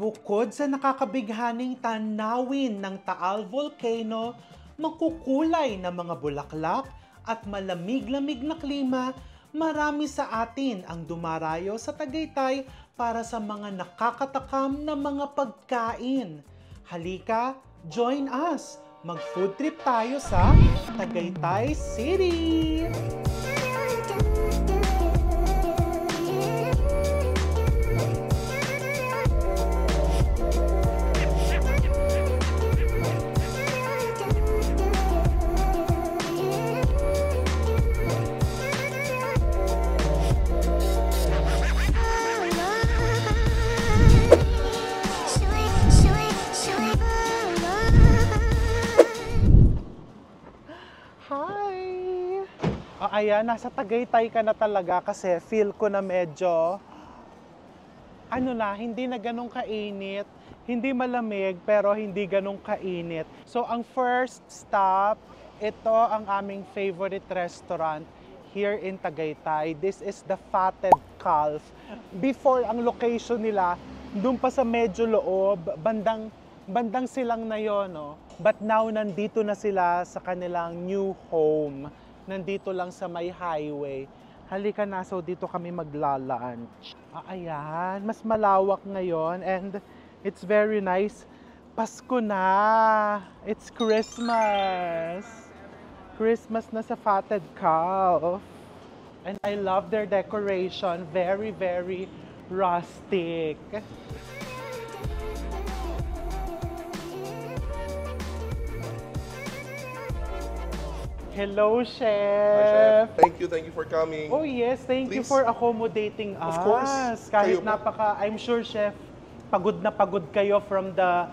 Bukod sa nakakabighaning tanawin ng Taal Volcano, makukulay na mga bulaklak at malamig-lamig na klima, marami sa atin ang dumarayo sa Tagaytay para sa mga nakakatakam na mga pagkain. Halika, join us! Mag-food trip tayo sa Tagaytay City! Ayan, nasa Tagaytay ka na talaga kasi feel ko na medyo, hindi na ganun kainit, hindi malamig pero hindi ganun kainit. So ang first stop, ito ang aming favorite restaurant here in Tagaytay. This is the Fatted Calf. Before, ang location nila, dun pa sa medyo loob, bandang silang na yon, no? But now, nandito na sila sa kanilang new home. Nandito lang sa may highway. Halika na, so dito kami magla-lunch. Ayan, mas malawak ngayon and it's very nice. Pasko na! It's Christmas! Christmas na sa Fatted Calf. And I love their decoration. Very, very rustic. Hello, Chef! Hi, Chef. Thank you for coming. Oh yes, thank you Please. for accommodating us. Of course. Kahit Kayo I'm sure, Chef, pagod na pagod kayo from the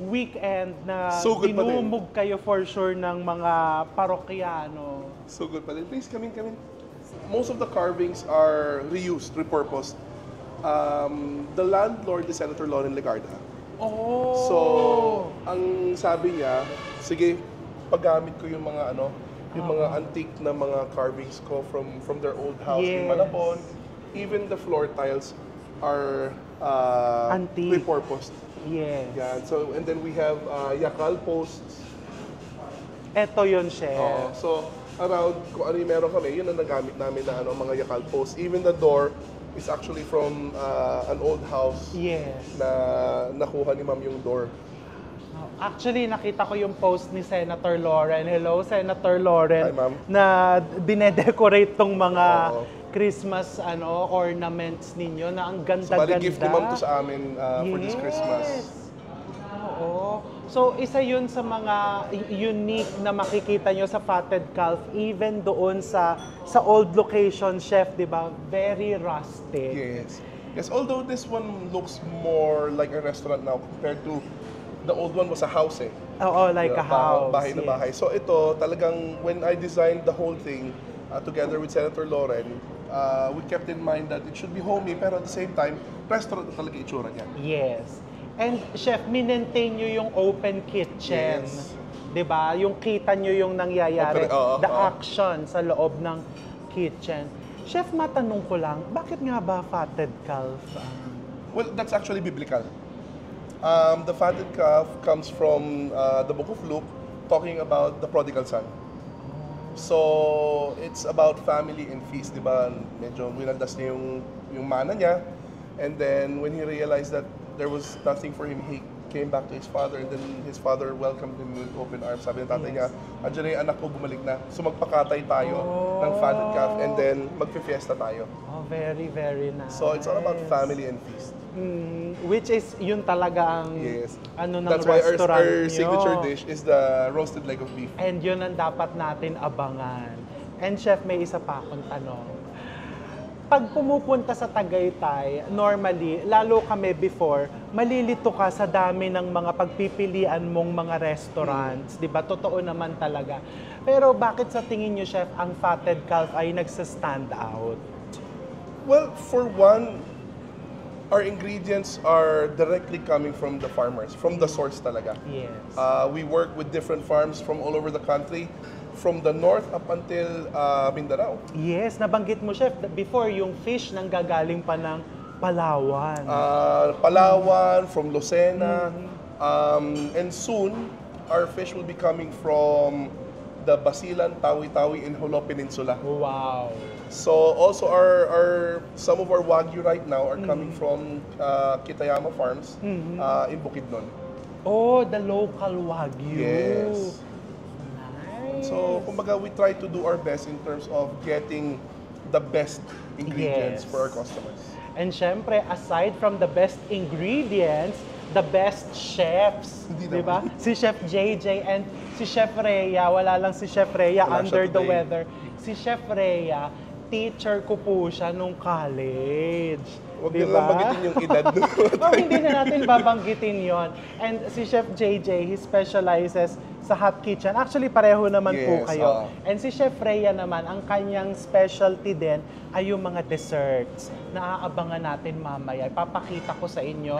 weekend na So good pa din. binumog kayo for sure ng mga parokyano. So good pa din. Please, come in. Most of the carvings are reused, repurposed. The landlord is Senator Loren Legarda. Oh! So, ang sabi niya, sige, paggamit ko yung mga yung mga antique na mga carvings ko from their old house in Yes. Malabon. Even the floor tiles are Antique. repurposed. Yes. Yan. So, and then we have yakal posts. Eto yun, Chef. So, around kung ano yung meron kami, yun ang nagamit namin na mga yakal posts. Even the door is actually from an old house Yes. na nakuha ni Ma'am yung door. Actually, nakita ko yung post ni Senator Loren. Hello, Senator Loren. Hi, ma'am. Na dinedecorate tong mga Oo. Christmas ornaments ninyo na ang So, ganda-ganda. bali gift ni Ma'am to sa amin for this Christmas. Oo. So, isa yun sa mga unique na makikita nyo sa Fatted Calf, even doon sa old location, Chef, di ba? Very rustic. Yes. Yes, although this one looks more like a restaurant now compared to the old one was a house eh. Oo, like a house. Bahay na yes. bahay. So ito, talagang when I designed the whole thing together with Senator Loren, we kept in mind that it should be homey pero at the same time, restaurant na talaga itsura niya. Yes. And Chef, minentain nyo yung open kitchen. Yes. 'Di ba? Yung kita nyo yung nangyayari, the oo. action sa loob ng kitchen. Chef, matanong ko lang, bakit nga ba Fatted Calf? Well, that's actually biblical. The fatted calf comes from the book of Luke, talking about the prodigal son. So, it's about family and feast, di ba? Medyo winaldas niya yung mana niya. And then, when he realized that there was nothing for him, he came back to his father. And then, his father welcomed him with open arms. Sabi ng tatay niya, andyan na yung anak ko, bumalik na. So, magpakatay tayo ng fatted calf and then magpe-fiesta tayo. Oh, very, very nice. So, it's all about family and feast. Which is, yun talaga ang Yes. ng That's why restaurant our nyo. signature dish is the roasted leg of beef. And yun ang dapat natin abangan. And Chef, may isa pa akong tanong. Pag pumupunta sa Tagaytay, normally, lalo kami before, malilito ka sa dami ng mga pagpipilian mong mga restaurants. Di ba? Totoo naman talaga. Pero bakit sa tingin nyo, Chef, ang Fatted Calf ay nagsa-stand out? Well, for one, our ingredients are directly coming from the farmers, from the source talaga. Yes. We work with different farms from all over the country, from the north up until Mindanao. Yes, nabanggit mo, Chef, before yung fish nang gagaling pa ng Palawan. Palawan, from Lucena, and soon our fish will be coming from the Basilan, Tawi-Tawi, and Jolo Peninsula. Wow. So also some of our Wagyu right now are coming from Kitayama Farms in Bukidnon. Oh, the local Wagyu. Yes. Nice. So kumbaga we try to do our best in terms of getting the best ingredients Yes. for our customers. And syempre, aside from the best ingredients, the best chefs, Hindi di ba? naman. Si Chef JJ and si Chef Rhea, wala lang si Chef Rhea Wala under siya the today. weather. Si Chef Rhea, teacher ko po siya nung college. Huwag Di nyo lang ba? bagitin yung edad. Oh, hindi na natin babanggitin yon. And si Chef JJ, he specializes sa hot kitchen. Actually, pareho naman po Yes, kayo. And si Chef Rhea naman, ang kanyang specialty din ay yung mga desserts na aabangan natin mamaya. Ipapakita ko sa inyo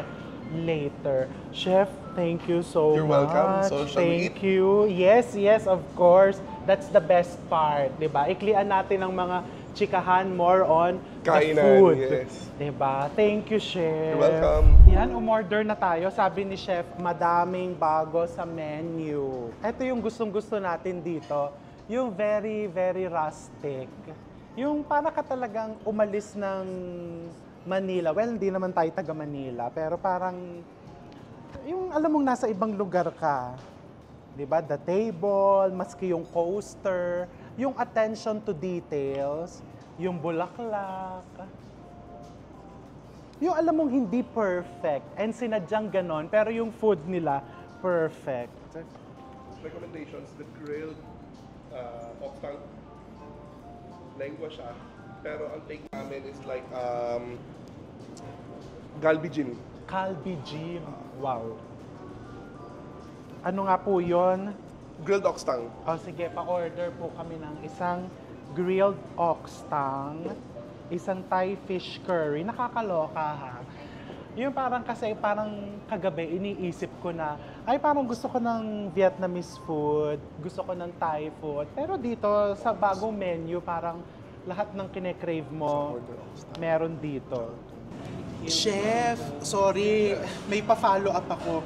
later. Chef, thank you so You're much. welcome. So, shall we thank you. Yes, yes, of course. That's the best part, 'di ba? Iklian natin ang mga chikahan more on the Kainan, food. yes. 'Di ba? Thank you, Chef. You're welcome. Yan, umorder na tayo. Sabi ni Chef, madaming bago sa menu. Ito yung gustong-gusto natin dito. Yung very, very rustic. Yung para ka talagang umalis ng Manila. Well, hindi naman tayo taga Manila. Pero parang, yung alam mong nasa ibang lugar ka. 'Di ba? The table, maski yung coaster, yung attention to details, yung bulaklak. Yung alam mong hindi perfect and sinadyang ganon, pero yung food nila perfect. Recommendations, the grilled oktang. Lengua siya. Pero ang take namin is like galbijin. Kalbi Jim. Wow. Ano nga po yon? Grilled oxtang. O sige, pa-order po kami ng isang grilled oxtang, isang Thai fish curry. Nakakaloka ha. Yung parang kasi parang kagabi iniisip ko na, ay parang gusto ko ng Vietnamese food, gusto ko ng Thai food. Pero dito sa bagong menu, parang lahat ng kine-crave mo, meron dito. Chef, sorry, may pa-follow up ako.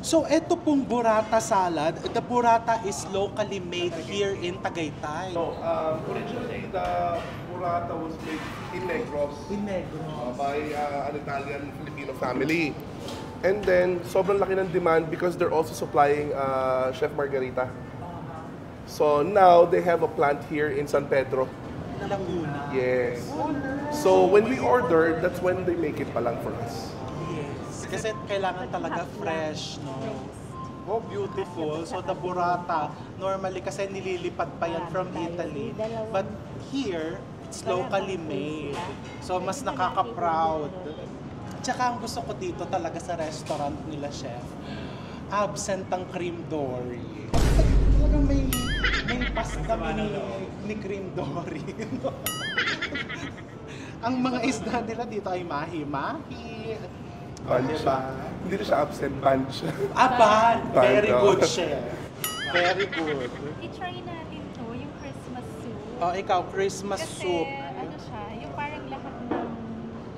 So, eto pong burrata salad, the burrata is locally made here in Tagaytay. No, originally the burrata was made in Negros In Negros. by an Italian-Filipino family. And then, sobrang laki ng demand because they're also supplying Chef Margarita. So now, they have a plant here in San Pedro. Laguna. Yes. So when we order, that's when they make it pa lang for us. Yes. Kasi kailangan talaga fresh, no? Oh, beautiful. So the burrata, normally kasi nililipad pa yan from Italy. But here, it's locally made. So mas nakaka-proud. Tsaka ang gusto ko dito talaga sa restaurant nila, Chef, absent ang cream dory. Talagang may pas kami ni cream dory. Ang mga isda nila dito ay mahi-mahi. Bunch. Diba? Hindi na siya absent, bunch. Aban! Very Bando. good, Chef. Very good. I-try natin to, yung Christmas soup. Oh, ikaw, Christmas Kasi soup. ano siya, yung parang lahat ng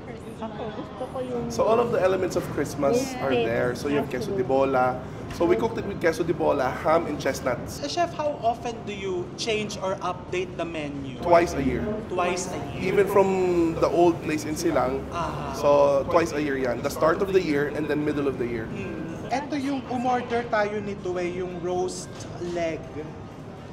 Christmas. Ako, gusto ko yung... So all of the elements of Christmas are there. So you have queso de bola. So we cooked it with queso de bola, ham, and chestnuts. Chef, how often do you change or update the menu? Twice a year. Twice a year. Even from the old place in Silang. Ah. So twice a year yan. The start of the year and then middle of the year. Ito yung umorder tayo nito yung roast leg.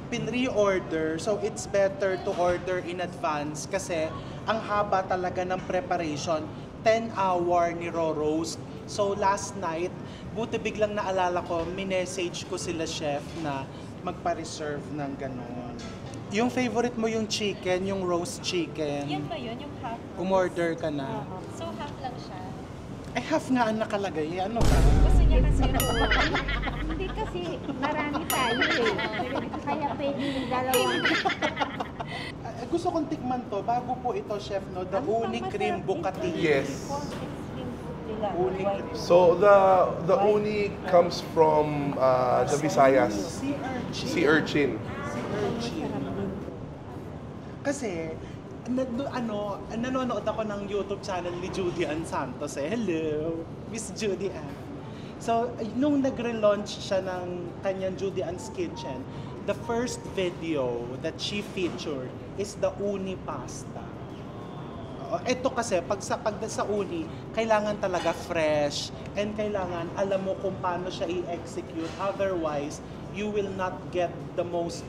Pin-reorder, so it's better to order in advance kasi ang haba talaga ng preparation, 10-hour niro-roast. So last night, buti biglang naalala ko, minessage ko sila chef na magpa-reserve ng ganon. Yung favorite mo yung chicken, yung roast chicken. Yan ba yun, yung half? Umorder ka na. So half lang siya. Ay, half nga ang nakalagay. Ano ba? Gusto niya kasi yung Hindi kasi marami tayo eh. Kaya pwede yung dalawang... Gusto kong tikman to, bago po ito, chef, no? The Ano uni pang cream masarap bucati. Yes. Uni cream. So the uni comes from the Visayas. Sea urchin. Sea urchin. Sea urchin. Kasi, nanonood ako ng YouTube channel ni Judy Ann Santos eh. Hello, Miss Judy Ann. So, nung nag-relaunch siya ng kanyang Judy Ann's Kitchen, the first video that she featured is the uni pasta. Ito kasi, pag sa uni, kailangan talaga fresh and kailangan alam mo kung paano siya i-execute. Otherwise, you will not get the most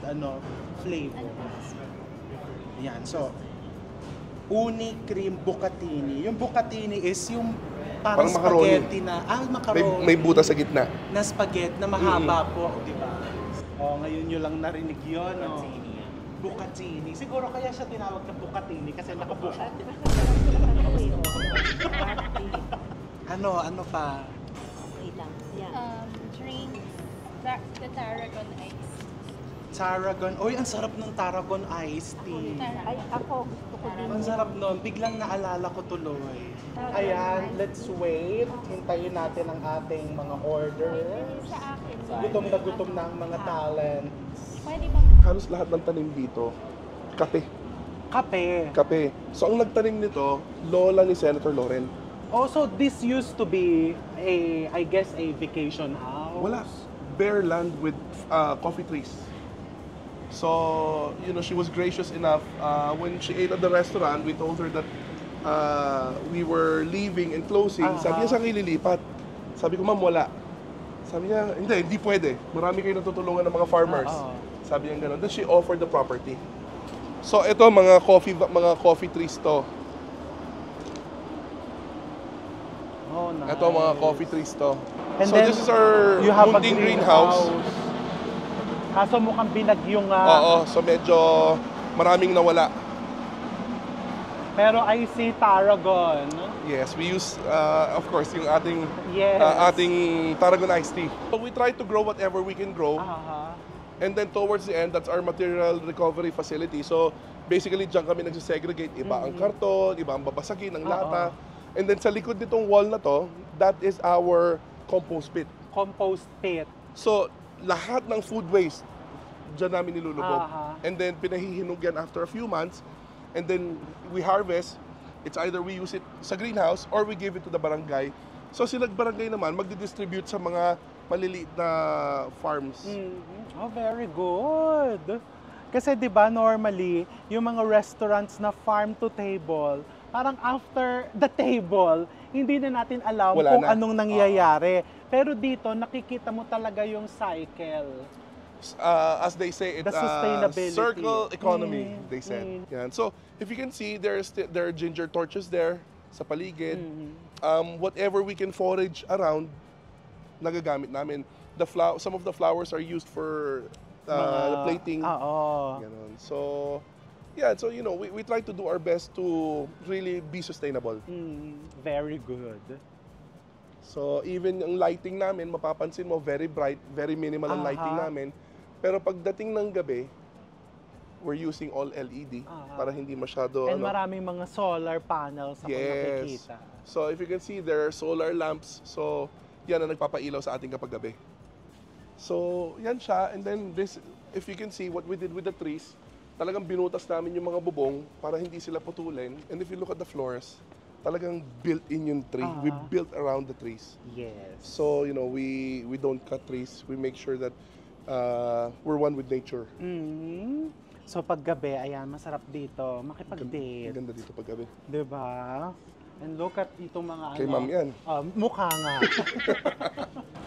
flavor. Yan, so, uni cream bucatini. Yung bucatini is yung parang macaroni. spaghetti na, macaroni. May butas sa gitna. Na spaghetti na mahaba po, di ba? Ngayon nyo lang narinig yun. Bucatini. Siguro kaya siya tinawag na bucatini kasi nakabuka. Ano pa? Okay lang. Yan. Drinks, the Tarragon Ice. Tarragon. Oy, ang sarap ng Tarragon iced tea. Ay, ako gusto ko din. Ang sarap nun. Biglang naalala ko tuloy. Ayan, let's wait. Hintayin natin ang ating mga orders. Sa akin. Gutom na ang mga talent. Pwede bang Halos lahat ng tanim dito, kape. Kape. So ang nagtanim nito, lola ni Senator Loren. Also, this used to be I guess a vacation house. Wala. Bare land with coffee trees. So, she was gracious enough. When she ate at the restaurant, we told her that we were leaving and closing. Sabi niya sa akin, lilipat. Sabi ko, ma'am, wala. Sabi niya, hindi pwede. Marami kayo natutulungan ng mga farmers. Sabi niya gano'n. Then she offered the property. So, ito, mga coffee trees to. Oh, nice. Ito, mga coffee trees to. And So, then, this is our you have a munting greenhouse. Kaso mukhang binagyong nga. Oo, so medyo maraming nawala. Pero I see Tarragon. Yes, we use, of course, yung ating Yes. Tarragon iced tea. So we try to grow whatever we can grow. Aha. And then towards the end, that's our material recovery facility. So basically, diyan kami nagsisegregate. Iba ang karton, iba ang babasagin, ang lata. And then sa likod nitong wall na to, that is our compost pit. Compost pit. So lahat ng food waste, diyan namin nilulubog. Aha. And then pinahihinog yan after a few months. And then we harvest. It's either we use it sa greenhouse or we give it to the barangay. So sila barangay naman magdi-distribute sa mga maliliit na farms. Oh, very good. Kasi 'di ba normally, yung mga restaurants na farm to table, parang after the table, hindi na natin alam Wala kung na. anong nangyayari. Pero dito nakikita mo talaga yung cycle. As they say, it's The sustainability. circle economy, they said. Yan. So if you can see, there are ginger torches there sa paligid. Whatever we can forage around, nagagamit namin. Some of the flowers are used for plating. Ganon. So, yeah, so we try to do our best to really be sustainable. Very good. So, even yung lighting namin, mapapansin mo, very bright, very minimal ang lighting namin. Pero pagdating ng gabi, we're using all LED para hindi masyado And maraming mga solar panels ako nakikita. So if you can see, there are solar lamps. So yan ang nagpapailaw sa ating kapag gabi. So yan siya. And then this, if you can see what we did with the trees, talagang binutas namin yung mga bubong para hindi sila putulin. And if you look at the floors, talagang built in yung tree. We built around the trees. Yes. So we don't cut trees. We make sure that we're one with nature. So pag gabi, ayan, masarap dito makipag-date. Ganda dito pag gabi. Diba? And look at itong mga Kay ma'am yan. Mukha nga.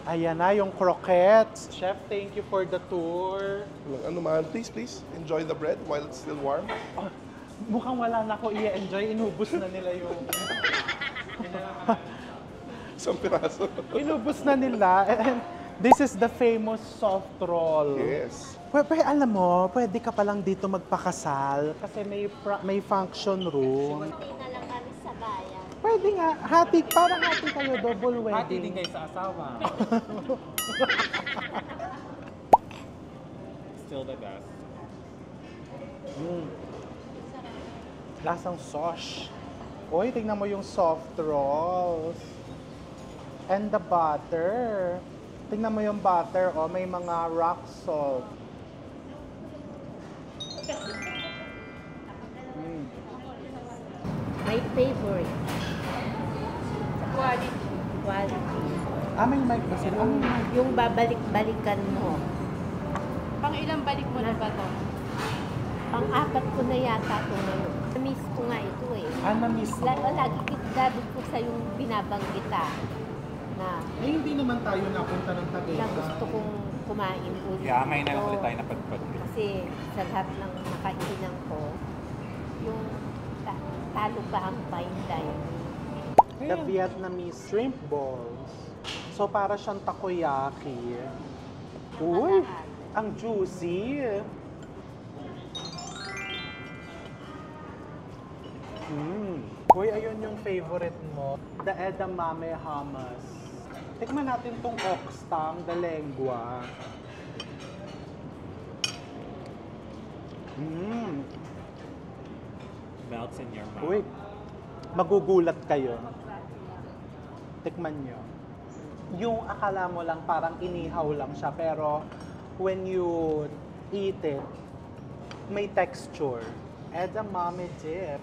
Ayan na yung croquettes. Chef, thank you for the tour. Ano man, please, enjoy the bread while it's still warm. Mukhang wala na ako i-enjoy. Inubos na nila yung... Isang piraso. Inubos na nila. And this is the famous soft roll. Yes. Alam mo, pwede ka palang dito magpakasal kasi may function room. Hindi na lang kami sa bayan. Pwede nga, parang hati kayo, double wedding. Hati din kayo sa asawa. Still the best. Lasang sauce. Uy, tingnan mo yung soft rolls. And the butter. Tingnan mo yung butter, may mga rock salt. My favorite. Quality. Quality. May mic ba sila? Yung babalik-balikan mo. Pang ilang balik mo na ba to? Pang-apat ko na yata ito ngayon. Na-miss ko nga ito eh. Na-miss mo? Lagi ko sa yung binabanggita na Hindi naman tayo napunta ng Tagaytay. gusto kong kumain ulit. Yeah, ngayon na lang ito. ulit tayo napadpad. Kasi sa lahat ng nakainan ko, yung talo pa ang fine dining. The Vietnamese shrimp balls. So, para siyang takoyaki. Uy, ang juicy. Uy, ayun yung favorite mo. The edamame hummus. Tikman natin tong oxtang, the lengua. Melts in your mouth. Uy, magugulat kayo. Tikman nyo. Yung akala mo lang parang inihaw lang siya, pero when you eat it, may texture. Edamame dip.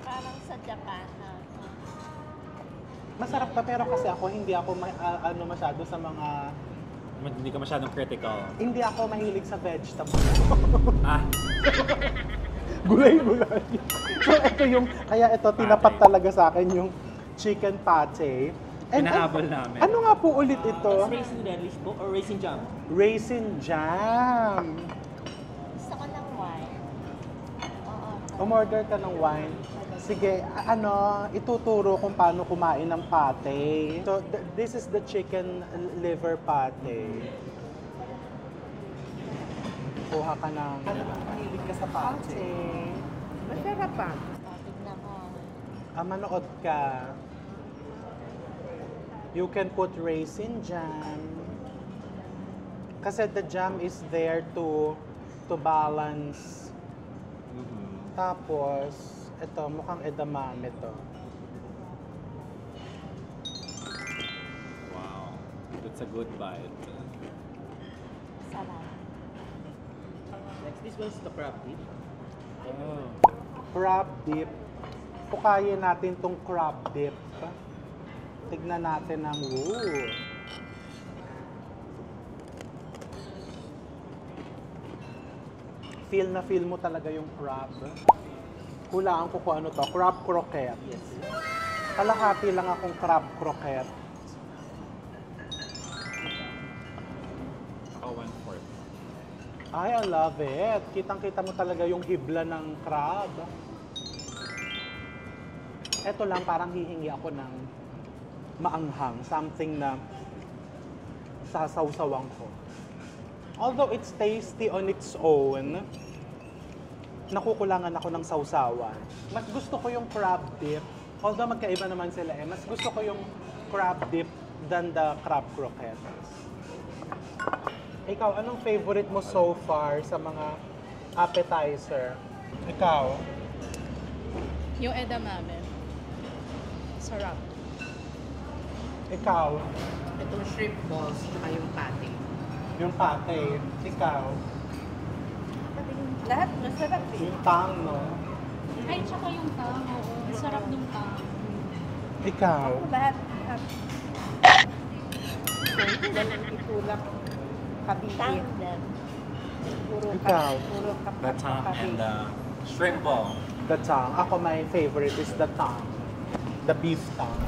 Parang sa Japan na Masarap pa, pero kasi ako hindi ako masyado sa mga... Hindi ka masyadong critical. Hindi ako mahilig sa vegetable. Ah, Gulay-gulay. So ito yung, kaya ito tinapat talaga sa akin yung chicken pate. pinahabol namin. Ano nga po ulit ito? Raisin relish po or raisin jam? Raisin jam. gusto ko ng wine. Oo. Umorder ka ng wine. Sige, ituturo kung paano kumain ng pate. So, this is the chicken liver pate. Kuha ka ng... Mahilig ka sa pate. Masarap pa. Tignan mo. Manood ka. You can put raisin jam. Kasi the jam is there to balance. Tapos, ito, mukhang edamame to. Wow. That's a good bite. Sarap. Next, this one's the crab dip. Oh. Crab dip. Pukayin natin tong crab dip. Tignan natin ang Feel na feel mo talaga yung crab. Hulaan ko kung ano to. Crab croquette. Yes. Kalahati lang akong crab croquette. Ako 1/4. Ay, I love it. Kitang-kita mo talaga yung hibla ng crab. Ito lang, parang hihingi ako ng maanghang. Something na sasawsawan ko. Although it's tasty on its own, nakukulangan ako ng sausawan. Mas gusto ko yung crab dip. Although magkaiba naman sila mas gusto ko yung crab dip than the crab croquettes. Ikaw, anong favorite mo so far sa mga appetizer? Ikaw? Yung edamame. Sarap. Ikaw? Itong shrimp balls tsaka yung patty. Yung pate. Ikaw? Lahat masarap eh. Yung tang, no? Ay, tsaka yung tang. Oo. Sarap ng tang. Ikaw? Lahat. Itulak. Kabigit. Puro Ikaw? Puro The tongue and the shrimp ball. The tongue. Ako, my favorite is the tongue. The beef tongue.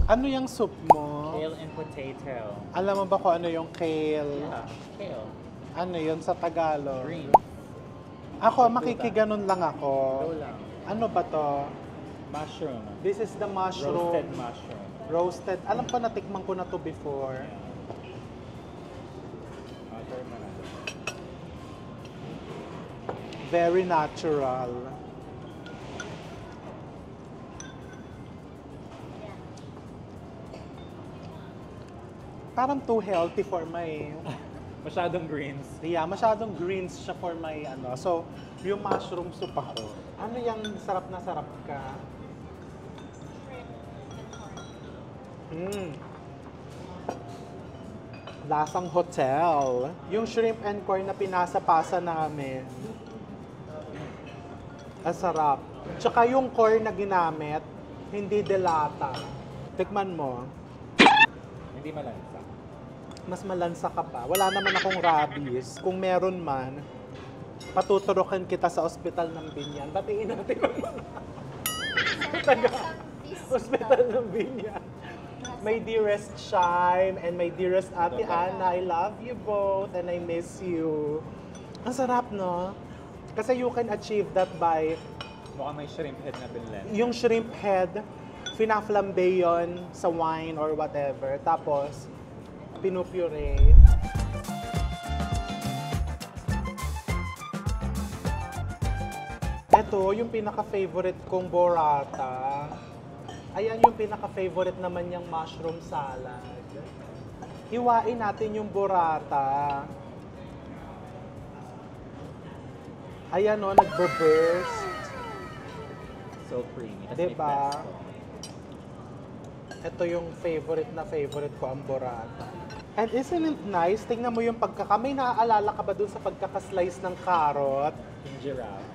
Ano yung soup mo? Kale and potato. Alam mo ba kung ano yung kale? Yeah, kale. Ano yun sa Tagalog? Green. Ako, makikiganon lang ako. Go lang. Ano ba to? Mushroom. This is the mushroom. Roasted mushroom. Roasted. Alam ko, natikman ko na to before. Try mo na. Very natural. Parang too healthy for my Masyadong greens. Yeah, masyadong greens siya for my ano. So, yung mushroom soup ako. Ano yung sarap na sarap ka? Lasang hotel. Yung shrimp and corn na pinasa-pasa namin. Ang sarap. Tsaka yung corn na ginamit, hindi delata. Tikman mo. Hindi malansa. Mas malansa ka pa. Wala naman akong rabies. Kung meron man, patuturukan kita sa ospital ng Binyan. Batiin natin ang mga ospital ng Binyan. My dearest Shime and my dearest Ate Ana, I love you both and I miss you. Ang sarap, no? Kasi you can achieve that by Mukhang may shrimp head na binlend. yung shrimp head, fina-flambe yon sa wine or whatever. Tapos, pinupure. Ito, yung pinaka-favorite kong burrata. Ayan yung pinaka-favorite naman yung mushroom salad. Hiwain natin yung burrata. Ayan o, nagbe-burst. So creamy. Tapos Diba? may pesto. Ito yung favorite ko ang burrata. And isn't it nice? Tingnan mo yung may naaalala ka ba dun sa pagkakaslice ng carrot? Yung giraffe.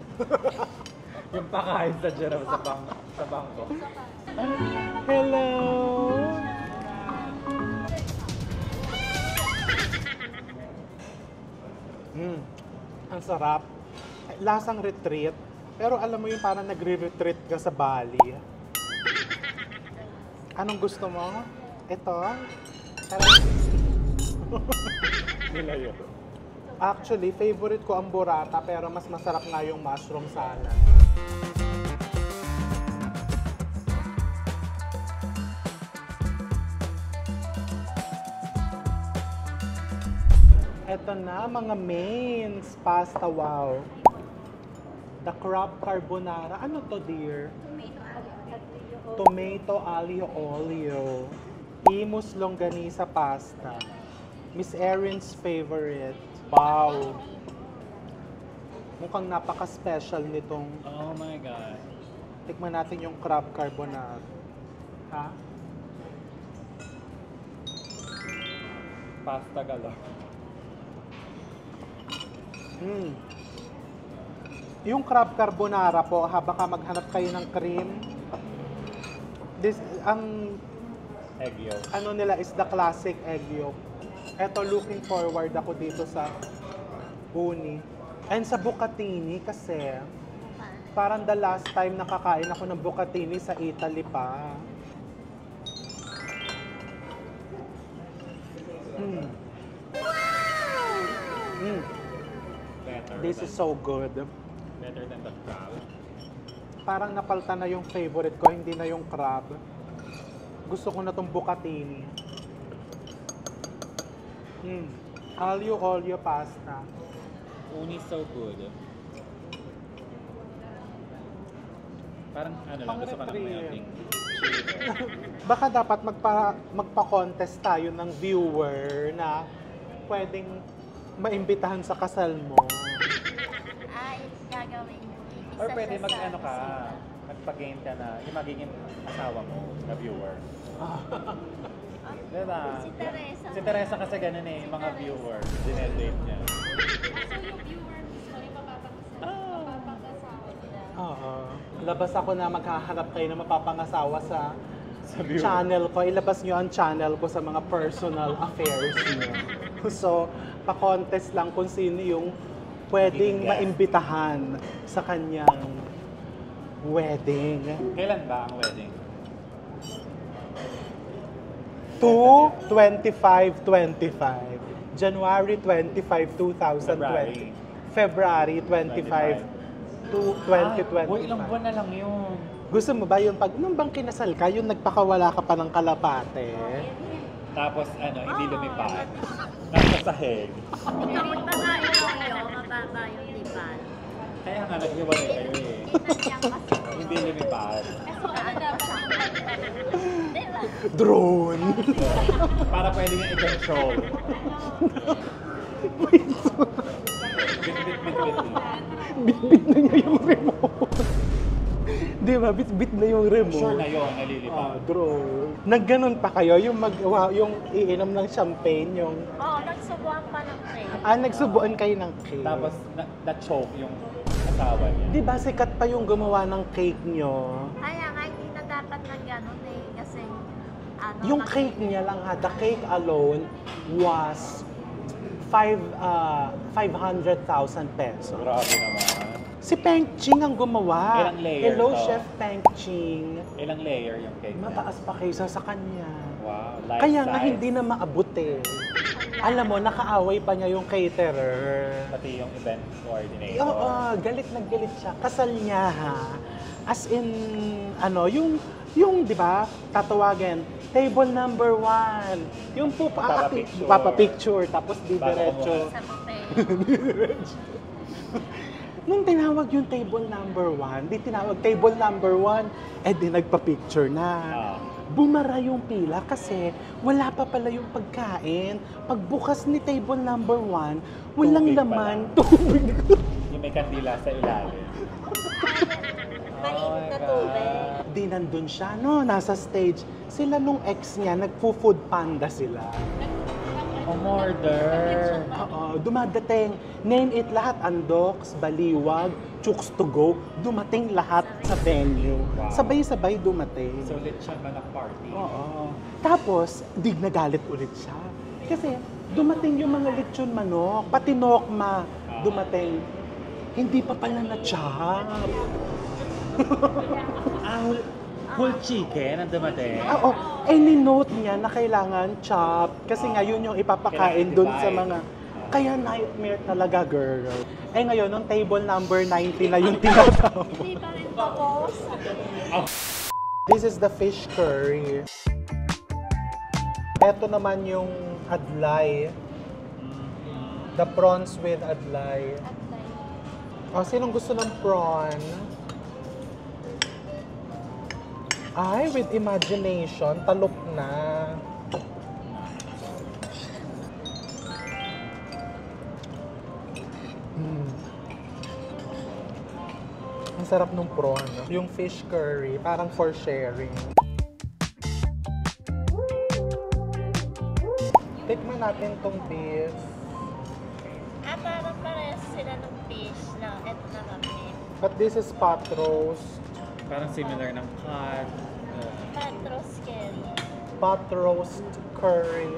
Yung pakain sa giraffe sa bangko. Hello! Ang sarap. Lasang retreat. Pero alam mo yung parang nagre-retreat ka sa Bali. Anong gusto mo? Ito? Nila yun. Actually, favorite ko ang burrata pero mas masarap nga yung mushroom salad. Ito na, mga mains. Pasta, wow. The crab carbonara. Ano to, dear? Tomato alio olio. Imus longganisa pasta. Miss Erin's favorite. Wow. Mukhang napaka-special nitong. Oh my God. Tikman natin yung crab carbonara. Ha? Pasta galore. Yung crab carbonara po, baka maghanap kayo ng cream. Ang Egg yolk. ano nila is the classic egg yolk. Eto, looking forward ako dito sa uni. And sa bucatini kasi, parang the last time nakakain ako ng bucatini sa Italy pa. Better This than, is so good. better than the crab. Parang napalta na yung favorite ko, hindi na yung crab. Gusto ko na tong bucatini. Alio olio pasta. Uni so good. Parang ano lang, gusto ka ng Pang-retreat. melting chili. Baka dapat magpa-contest tayo ng viewer na pwedeng maimbitahan sa kasal mo. Ay, gagawin ko. Isa Or pwede siya sa mag-ano ka, magpa-game ka na yung magiging asawa mo na viewer. Diba? Si Teresa. Si Teresa kasi ganun eh, yung mga viewer, dinedate niya. So yung viewer mismo yung mapapangasawa nila. Oo. Labas ako na maghahanap kayo na mapapangasawa sa Sa viewer. channel ko. Ilabas nyo ang channel ko sa mga personal affairs nyo. So, pa-contest lang kung sino yung pwedeng Magiging guest. maimbitahan sa kanyang wedding. Kailan ba ang wedding? 2/25/25. January 25, 2020. February 25 to 2025. Uy, ilang buwan na lang yun. Gusto mo ba yung nung bang kinasal ka, yung nagpakawala ka pa ng kalapate? Tapos ano, hindi lumipad. Nasa sahig. Kahit pa nga yung mababa yung lipan. Kaya nga naghiwalay kayo eh. Hindi lumipad. Kaso ano dapat yung diba? Drone! Para pwede nga i-control. Bit-bit na niya yung remote. Di ba? Bit-bit na yung remote. Sure na yun, nalilipad. Draw. Nagganon pa kayo? Yung yung iinom ng champagne, yung... Oo, nagsubuan pa ng cake. Nagsubuan kayo ng cake. Tapos, na-choke yung asawa niya. Di ba sikat pa yung gumawa ng cake nyo? Kaya nga, hindi na dapat na gano'n eh. Kasi, ano... Yung cake niya lang ha, the cake alone was 500,000 pesos. Grabe naman. Si Peng Ching ang gumawa. Ilang layer Hello, to? Chef Peng Ching. Ilang layer yung cake niya? Mataas pa kaysa sa kanya. Wow, life Kaya nga size. hindi na maabot eh. Alam mo, nakaaway pa niya yung caterer. Pati yung event coordinator. Oo, galit na galit siya. Kasal niya ha. As in, yung di ba, tatawagin, table number 1. Yung po, Papapicture. papapicture, tapos didiretso. Sa buffet. Nung tinawag yung table number 1, di tinawag table number 1, di nagpa-picture na. Bumara yung pila kasi wala pa pala yung pagkain. Pagbukas ni table number 1, walang Tubig laman, pala. tubig. Yung may kandila sa ilalim. Mainit na tubig. Di nandun siya, no? Nasa stage. Sila nung ex niya, nagpo-food panda sila. Umorder. Oo, dumadating. Name it lahat, Andoks, Baliwag, Chooks to go. Dumating lahat sa venue. Wow. Sabay-sabay dumating. So, lechon manok party. Oo. Tapos, nagalit ulit siya. Kasi, dumating yung mga lechon manok, pati nokma, dumating. Hindi pa pala na-chop. Whole chicken ang dumating. Oo. Ni-note niya na kailangan chop. Kasi nga yun yung ipapakain dun sa mga... Kaya nightmare talaga, girl. Ngayon, nung table number 90 na yung tinatawag. Hindi pa rin tapos. This is the fish curry. Ito naman yung adlay. The prawns with adlay. Sinong gusto ng prawn? Ay, with imagination, talok na. Ang sarap ng prawn. Yung fish curry, parang for sharing. Tikman natin tong beef. Parang parehas sila ng fish na eto naman beef. But this is pot roast. Parang similar ng cod. Patros curry. Pot roast curry.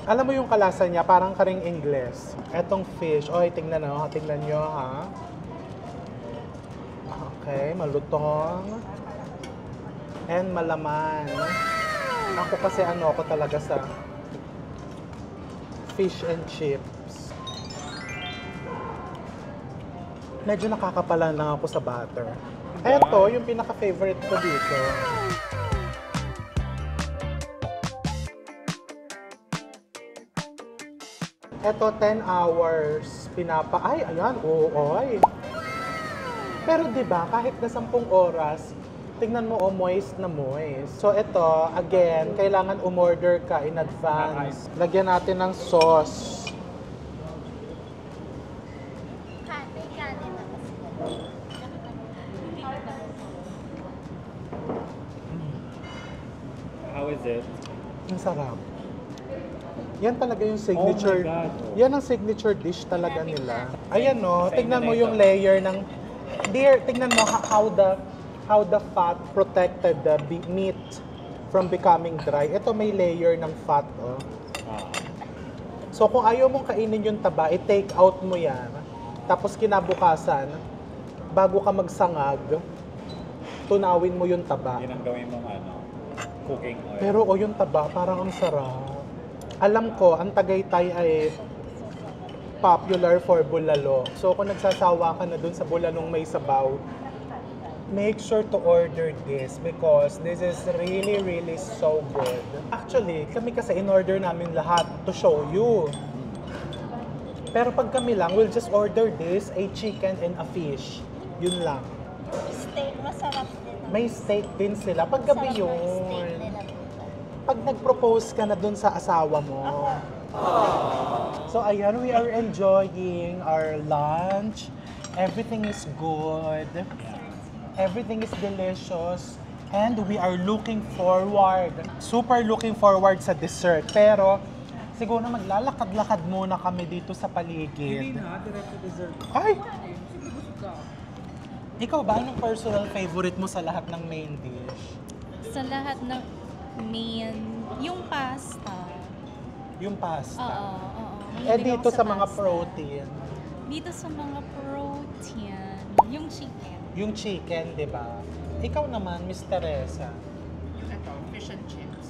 Alam mo yung kalasa niya, parang karing Ingles. Etong fish. Tingnan nyo ha. Okay, malutong. And malaman. Ako kasi ako talaga sa fish and chips. Medyo nakakapala lang ako sa butter. Eto, yung pinaka-favorite ko dito. Eto, 10 hours. Ayan, ooy. Pero 'di ba kahit na 10 oras, tingnan mo, moist na moist. So ito, again, kailangan umorder ka in advance. Lagyan natin ng sauce. Kanin na kasi. How is it? Ang sarap. Yan talaga yung signature. Oh my God. Yan ang signature dish talaga nila. Ayan Sa tignan mo inyo na yung ito. layer ng tignan mo how the fat protected the meat from becoming dry. Ito may layer ng fat, oh. So kung ayaw mong kainin yung taba, i-take out mo yan. Tapos kinabukasan, bago ka magsangag, tunawin mo yung taba. Yun ang gawin mong cooking oil. Pero yung taba, parang ang sarap. Alam ko, ang Tagaytay ay popular for bulalo. So kung nagsasawa ka na dun sa bulalong may sabaw, make sure to order this because this is really, really so good. Actually, kami kasi in-order namin lahat to show you. Pero pag kami lang, we'll just order this, a chicken and a fish. Yun lang. Steak, masarap din. May steak din sila. Pag gabi Masarap yung steak yun. nila. Pag nag-propose ka na dun sa asawa mo, So ayan, we are enjoying our lunch. Everything is good. Everything is delicious. And we are looking forward, super looking forward sa dessert. Pero siguro maglalakad-lakad muna kami dito sa paligid. Hindi na, direct to dessert. Ay! Ikaw ba, anong personal favorite mo sa lahat ng main dish? Sa lahat ng main, yung pasta. Yung pasta. Oo. Eh Mahilig dito ako sa mga pasta. protein. Dito sa mga protein, yung chicken. Yung chicken, di ba? Ikaw naman, Miss Teresa. Yung ito, fish and chips.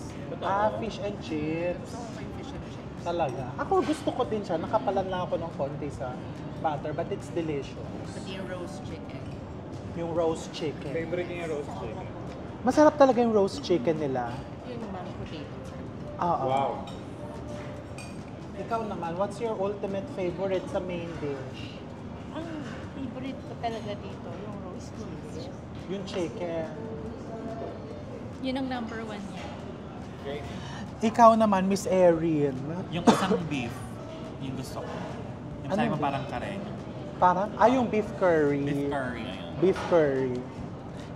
Fish and chips. Gusto ko yung fish and chips. Talaga. Ako gusto ko din siya. Nakapalan lang ako ng konti sa butter, but it's delicious. Pati yung roast chicken. Yung roast chicken. Favorite niya yung roast chicken. Masarap talaga yung roast chicken nila. Yung naman potatoes. Oo. Wow. Ikaw naman, what's your ultimate favorite sa main dish? Ang favorite ko talaga dito, yung roast cheese. Yung chicken. Yun ang number 1 niya. Great. Ikaw naman, Miss Erin. Yung isang beef, yung gusto ko. Yung Ano sabi mo beef? parang karen. Parang, yung beef curry. Beef curry, ayun. Beef curry.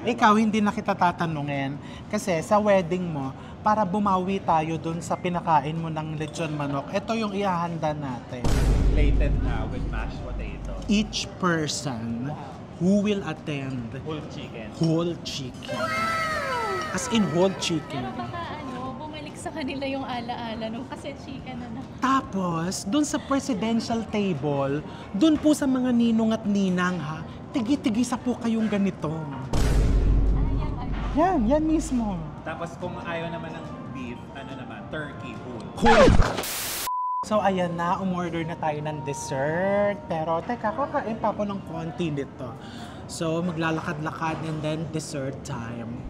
Ikaw, hindi na kita tatanungin. Kasi sa wedding mo, para bumawi tayo dun sa pinakain mo ng lechon manok, ito yung ihahanda natin. Plated na with mashed potato. Each person who will attend Whole chicken. whole chicken. As in whole Pero chicken. baka bumalik sa kanila yung alaala nung kasi chicken na. Tapos, dun sa presidential table, dun po sa mga ninong at ninang ha, tigi-tigisa po kayong ganito. Yan mismo. Tapos kung ayaw naman ng beef, ano naman, turkey, whole. Cool. So ayan na, umorder na tayo ng dessert. Pero teka, kakain pa ako ng konti nito. So maglalakad-lakad and then dessert time.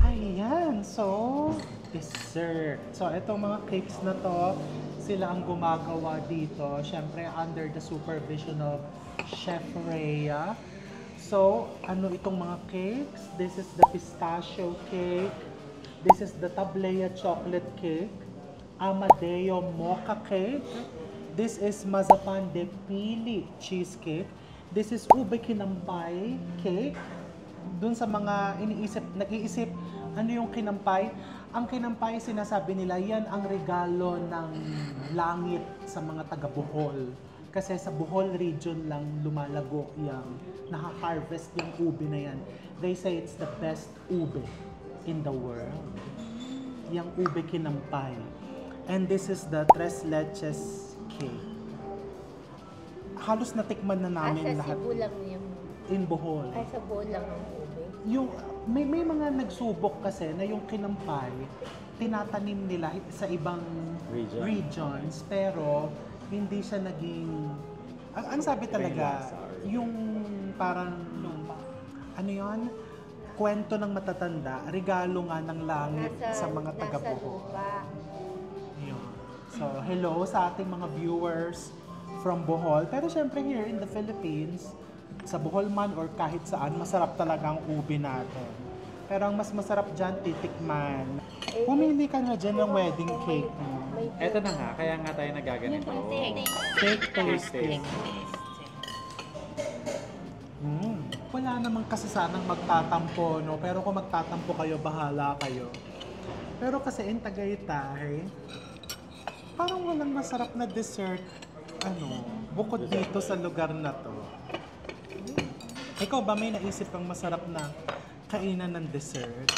Ayan, so dessert. So itong mga cakes na to, sila ang gumagawa dito. Siyempre under the supervision of Chef Rhea. So, ano itong mga cakes? This is the pistachio cake. This is the tablea chocolate cake. Amadeo mocha cake. This is mazapan de pili cheesecake. This is ube kinampay cake. Dun sa mga nag-iisip, ano yung kinampay? Ang kinampay, sinasabi nila, yan ang regalo ng langit sa mga taga-Bohol. Kasi sa Bohol region lang lumalago yung naka-harvest yung ube na yan. They say it's the best ube in the world. Yung ube kinampay. And this is the tres leches cake. Halos natikman na namin Sa lahat Cebu lang yung... in Bohol. Ay, sa Cebu lang yung ube. Yung may mga nagsubok kasi na yung kinampay tinatanim nila sa ibang regions pero hindi siya naging ang sabi talaga yung parang ano yon kwento ng matatanda, regalo nga ng langit sa mga taga-Bohol. Yun. So hello sa ating mga viewers from Bohol, pero syempre here in the Philippines, sa Bohol man or kahit saan, masarap talaga ang ube natin. Pero ang mas masarap dyan, titikman. Pumili ka na dyan ng wedding cake mo. Eto na nga, kaya nga tayo nagaganito. Cake tasting. Wala namang kasi sanang magtatampo, no? Pero kung magtatampo kayo, bahala kayo. Pero kasi in Tagaytay, parang walang masarap na dessert, bukod dito sa lugar na to. Ikaw ba may naisip kang masarap na kainan ng dessert?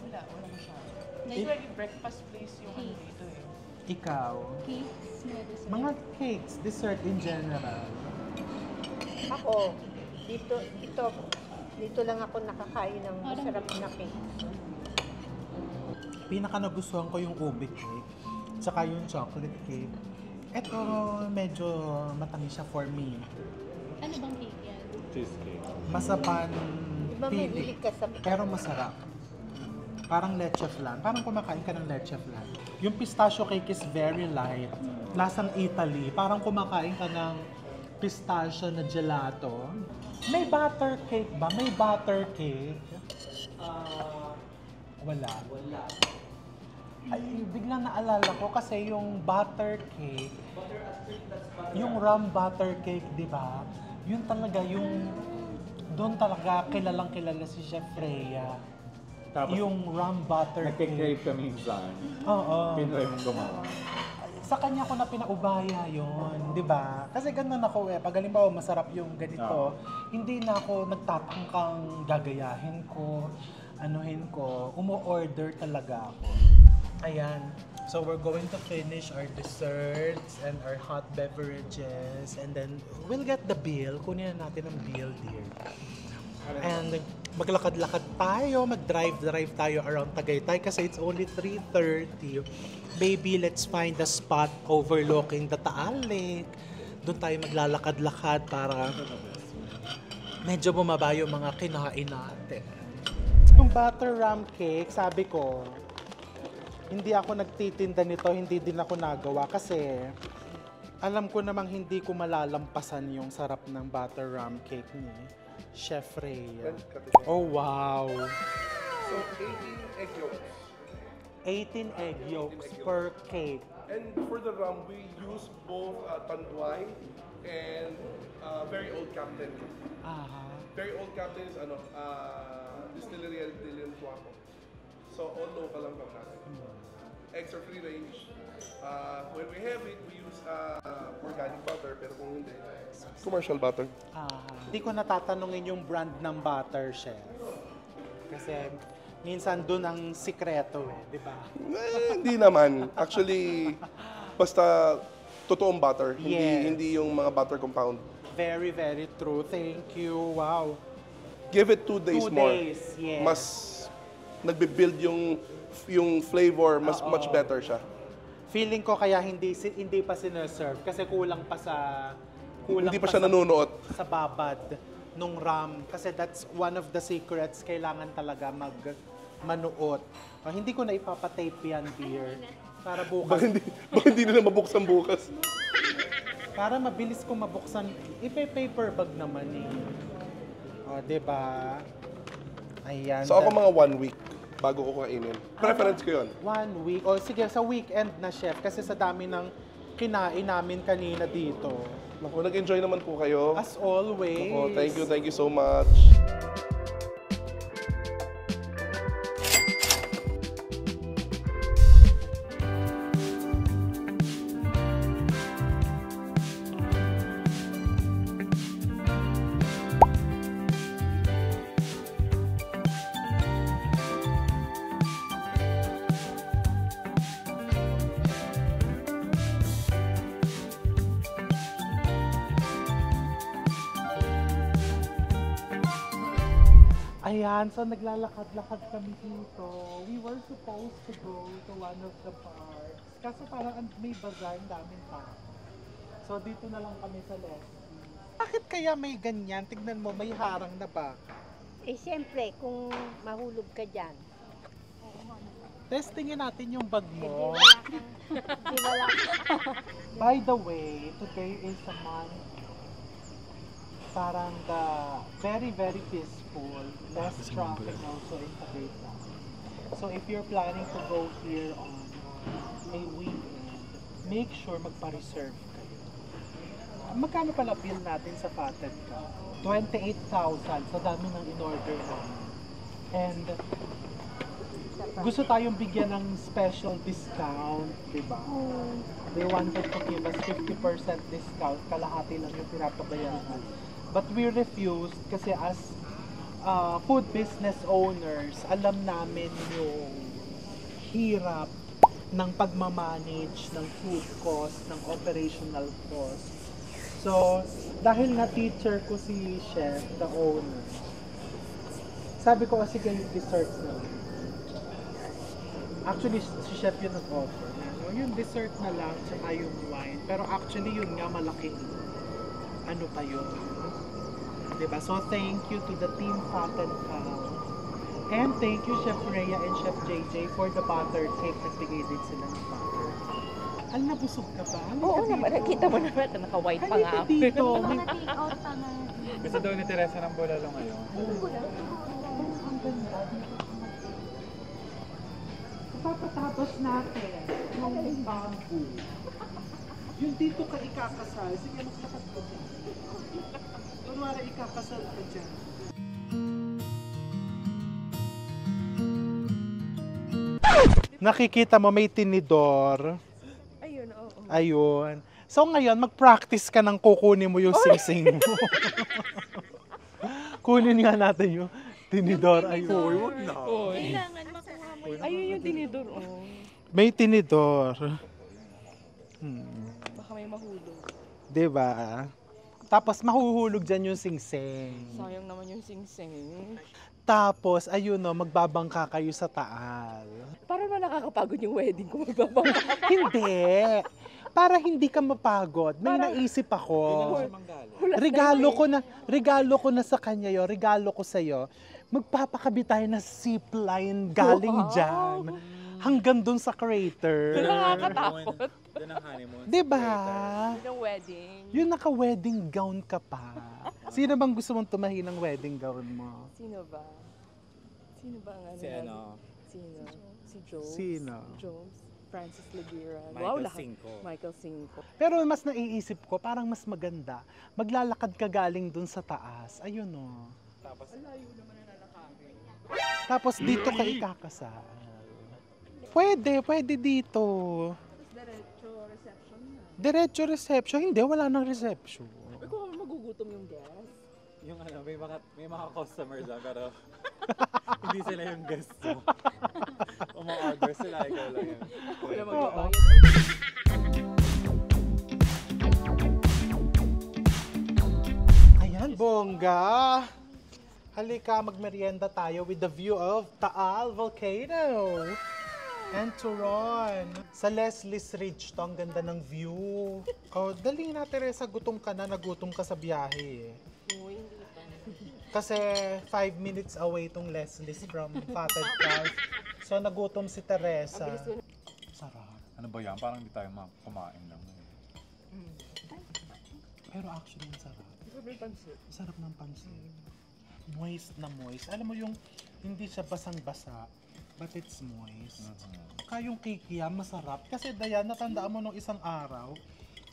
Wala masyado. Like, Breakfast place yung ano dito eh. Ikaw? cakes, medicine. Mga cakes, dessert in general. Ako, dito lang ako nakakain ng masarap na cake. Pinaka nagustuhan ko yung ube cake, tsaka yung chocolate cake. Ito, medyo matamis siya for me. Ano bang cake yan? Cheesecake. Masapan Di ba may pili, hilig ka sa... pero masarap. Parang leche flan. Parang kumakain ka ng leche flan. Yung pistachio cake is very light. Lasang Italy. Parang kumakain ka ng pistachio na gelato. May butter cake ba? May butter cake? Wala. Ay, biglang naalala ko kasi yung butter cake, yung rum butter cake, di ba? Yun talaga yung, doon talaga kilalang kilala si Chef Freya. Tapos, Yung rum butter nagkikrave cake. kami minsan. Oo. Pinoy mong gumawa. Sa kanya ko na pinaubaya yon, di ba? Kasi ganun ako eh. Pag halimbawa masarap yung ganito, hindi na ako nagtatangkang gagayahin ko, anuhin ko, umu-order talaga ako. Ayan. So we're going to finish our desserts and our hot beverages and then we'll get the bill. Kunin na natin ang bill, dear. And maglakad-lakad tayo, mag-drive tayo around Tagaytay kasi it's only 3:30. Baby, let's find a spot overlooking the Taal Lake. Doon tayo maglalakad-lakad para medyo bumaba yung mga kinain natin. Yung butter rum cake, sabi ko, hindi ako nagtitinda nito, hindi din ako nagawa kasi alam ko namang hindi ko malalampasan yung sarap ng butter rum cake ni Chef Freya. Oh, wow! So, 18 egg yolks. 18 egg yolks per cake. And for the rum, we use both Tanduay and very old Captain. Aha. Very old Captain is Distillery del Tuaco. So, all local lang kami natin. Eggs are free range. When we have it, we use organic butter, pero kung hindi, commercial butter. Hindi ko natatanungin yung brand ng butter, Chef. Kasi minsan dun ang sikreto di ba? Hindi naman. Actually, basta totoong butter. Yes. Hindi yung mga butter compound. Very, very true. Thank you. Wow. Give it 2 days 2 more. days, yes. Mas nagbe-build yung flavor, much better siya. Feeling ko kaya hindi pa sineserve kasi kulang pa Hindi pa siya nanunuot. sa babad nung rum kasi that's one of the secrets, kailangan talaga manuot. Hindi ko na ipapatape yan, dear. Para Baka bukas. hindi nila mabuksan bukas. Para mabilis ko mabuksan. Ipe-paper bag naman O, diba? Ayan. So ako mga 1 week bago ko kainin. Preference ko yun. 1 week. O sige, sa weekend na, Chef. Kasi sa dami ng kinain namin kanina dito. Naku, nag-enjoy naman po kayo. As always. Naku, thank you so much. Ayan, so naglalakad-lakad kami dito. We were supposed to go to one of the parks. Kaso parang may bazaar, daming pa. So dito na lang kami sa Leslie. Bakit kaya may ganyan? Tignan mo, may harang na ba? Eh, siyempre, kung mahulog ka dyan, Testingin natin yung bag hindi mo. wala kang, hindi wala By the way, today is a month parang very, very peaceful. Less traffic also in Tagaytay. So if you're planning to go here on a weekend, make sure magpa-reserve kayo. Magkano pala bill natin sa Fatted ka? 28,000 sa dami ng in-order namin. And gusto tayong bigyan ng special discount, di ba? They wanted to give us 50% discount, kalahati lang yung pinapabayaran. But we refused kasi as food business owners, alam namin yung hirap ng pagmamanage ng food cost, ng operational cost. So, dahil na teacher ko si Chef, the owner, sabi ko, sige yung desserts na lang. Actually, si Chef yun nag-offer. Yung dessert na lang, tsaka yung wine. Pero actually, yun nga, malaking ano pa yun. Diba? So, thank you to the team Fatted Cow. And thank you, Chef Rhea and Chef JJ for the butter cake. Nagbigay din sila ng butter. Alam, nabusog ka ba? Halika Oo dito. naman, nakita mo naman, naka-white pa nga Halika ako. dito. Na-take out pa na. Gusto daw ni Teresa ng bulalo ngayon. Ang ganda. Ipapatapos natin yung bamboo. Yung dito ka ikakasal. Sige, magtapat ko dyan. Kunwari ikakasal ka dyan. Nakikita mo may tinidor. Ayun, oo. Ayun. So ngayon, mag-practice ka ng kukunin mo yung sing-sing mo. Kunin nga natin yung tinidor. Ayun. Kailangan makuha mo yun. Ayun yung tinidor, oh. May tinidor. Baka may mahulog. Diba? Tapos mahuhulog dyan yung sing-sing. Sayang naman yung sing-sing. Tapos, ayun no, magbabangka kayo sa taal. Parang ba nakakapagod yung wedding ko magbabangka? Hindi. Para hindi ka mapagod. May naisip ako. Regalo ko na sa kanya yo, regalo ko sa iyo. Magpapakabit tayo na zipline galing dyan. Hanggang dun sa crater. Nakakatakot. Doon ang honeymoon. Diba? Yung wedding. Yung naka-wedding gown ka pa. Sino bang gusto mong tumahi ng wedding gown mo? Sino ba? Sino ba ang ano? Si ano? Sino? Si Jones. Sino? Jones. Francis Leguera. Michael lahat. Cinco. Michael Cinco. Pero mas naiisip ko, parang mas maganda. Maglalakad ka galing dun sa taas. Ayun o. Tapos dito ka ikakasal. Pwede dito. Diretso reception na. Diretso reception. Hindi, wala nang reception. Uy, kung magugutom yung guest. Yung ano, may mga customers dyan, pero hindi sila yung guest mo. Uma-order sila, ikaw lang yun. Wala Oo. magbabayad. Ayan, bongga. Halika, magmerienda tayo with the view of Taal Volcano and Turon. Sa Leslie's Ridge to, ang ganda ng view. Oh, dali na, Teresa, gutom ka na, nagutom ka sa biyahe. Uy, hindi pa. Kasi 5 minutes away tong Leslie's from Fatted Calf. So, nagutom si Teresa. Sarap. Ano ba yan? Parang hindi tayo kumain lang. Pero actually, ang sarap. May pansit. Sarap ng pansit. Moist na moist. Alam mo yung hindi siya basang-basa, but it's moist. Kaya yung kikiam, masarap. Kasi Dayan, natandaan mo nung isang araw,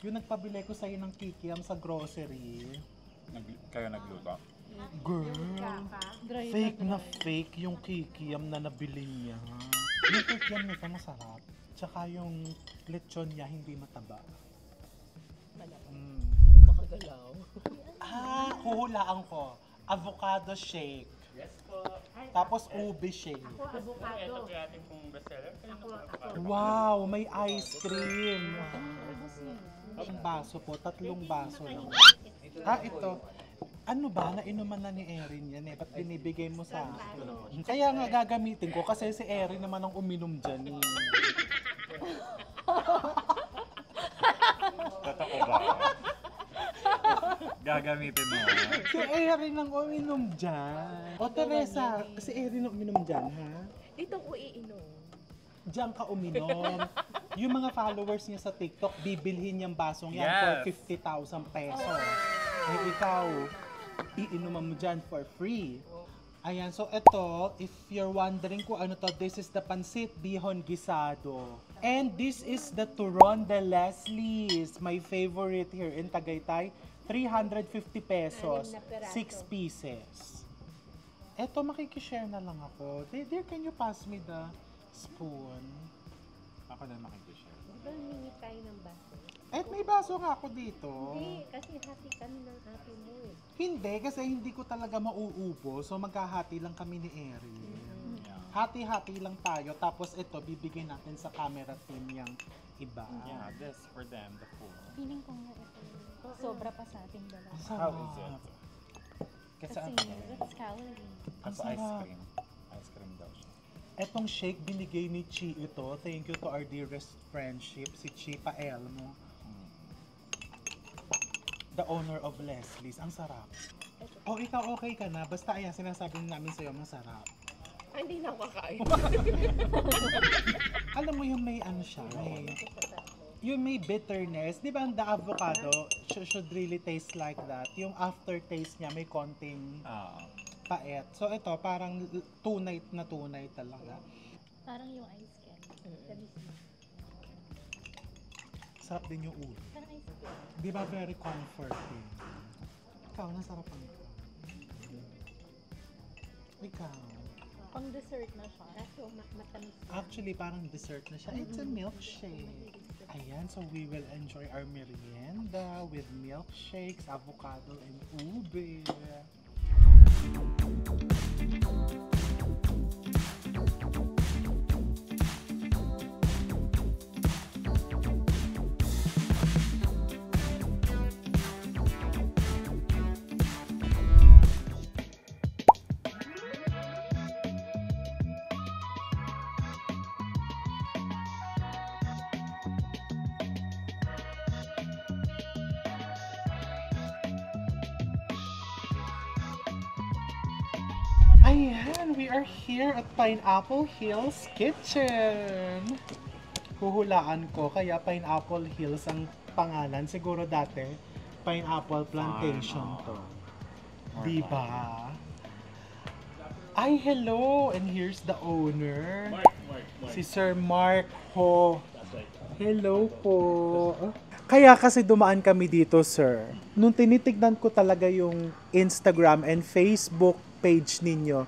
yung nagpabili ko sa'yo ng kikiam sa grocery. Kayo nagluto? Girl, fake na fake yung kikiam na nabili niya. Yung kikiam nito masarap. Tsaka yung lechon niya hindi mataba. Makagalaw. Huhulaan ko. Avocado shake. Yes po. Tapos ube shake. Avocado. Wow, may ice cream. Ang baso po, 3 baso lang. Ito. Ano ba? Nainuman na ni Erin yan eh. Ba't binibigay mo sa akin? Kaya nga gagamitin ko kasi si Erin naman ang uminom dyan eh. Totoo ba? Gagamitin mo. Si Erin ang uminom dyan. O Teresa, si Erin ang uminom dyan, ha? Dito ko iinom. Diyan ka uminom. Yung mga followers niya sa TikTok, bibilhin niyang basong yan for 50,000 pesos. Eh ikaw, iinuman mo dyan for free. Ayan, so ito, if you're wondering kung ano to, this is the Pansit Bihon Gisado. And this is the Turon de Leslie's, my favorite here in Tagaytay. 350 pesos, 6 pieces. Eto, makikishare na lang ako. Dear, can you pass me the spoon? Ako na makikishare. Diba humingi tayo ng baso? May baso nga ako dito. Hindi, kasi hati kami ng ate mo eh. Hindi, kasi hindi ko talaga mauubo. So, magkahati lang kami ni Erin. Hati-hati lang tayo. Tapos ito, bibigay natin sa camera team yung iba. Yeah, this for them, the food. Feeling ko nga ito, sobra pa sa ating dalawa. Ang How sarap. is it? Kasi, let's cow lagi. Kaso Ang ice sarap. cream. Ice cream daw siya. Etong shake binigay ni Chi ito. Thank you to our dearest friendship, si Chi Paelmo. The owner of Leslie's. Ang sarap. Oh, ikaw okay ka na? Basta ayan, sinasabi namin sa'yo, masarap. Ay, hindi na ako kakain. Alam mo yung may ano siya, yung may bitterness. Di ba ang the avocado should really taste like that. Yung aftertaste niya may konting pait. So ito, parang tunay na tunay talaga. Parang yung ice cream. Sarap din yung ulo. Di ba very comforting? Ikaw, nasarapan ka. Ikaw. Pang dessert na siya. So, matamis. Actually, parang dessert na siya. It's a milkshake. Ayan, so we will enjoy our merienda with milkshakes, avocado, and ube. Ayan, we are here at Pineapple Hills Kitchen. Huhulaan ko, kaya Pineapple Hills ang pangalan. Siguro dati, Pineapple Plantation to. Diba? Ay, hello! And here's the owner. Si Sir Mark Ho. Hello po. Kaya kasi dumaan kami dito, sir. Nung tinitignan ko talaga yung Instagram and Facebook page ninyo,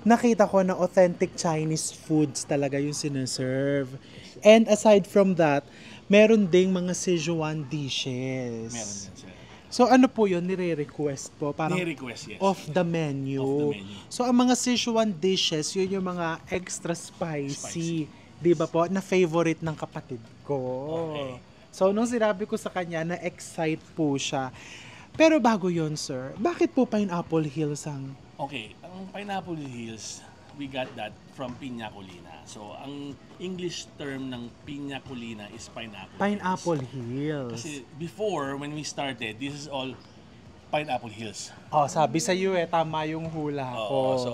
nakita ko na authentic Chinese foods talaga yung sineserve. And aside from that, meron ding mga Sichuan dishes. Meron din, sir. So ano po yun, nire-request po? Parang Ni-request, yes. off the menu. Off the menu. So ang mga Sichuan dishes, yun yung mga extra spicy. Di ba po? Na favorite ng kapatid ko. Okay. So nung sinabi ko sa kanya, na-excite po siya. Pero bago yon, sir, bakit po Pineapple Hills ang... Okay, ang Pineapple Hills, we got that from Piña Colina. So, ang English term ng Piña Colina is Pineapple Hills. Kasi before, when we started, this is all Pineapple Hills. Oh, sabi sa iyo tama yung hula ko. Oo, so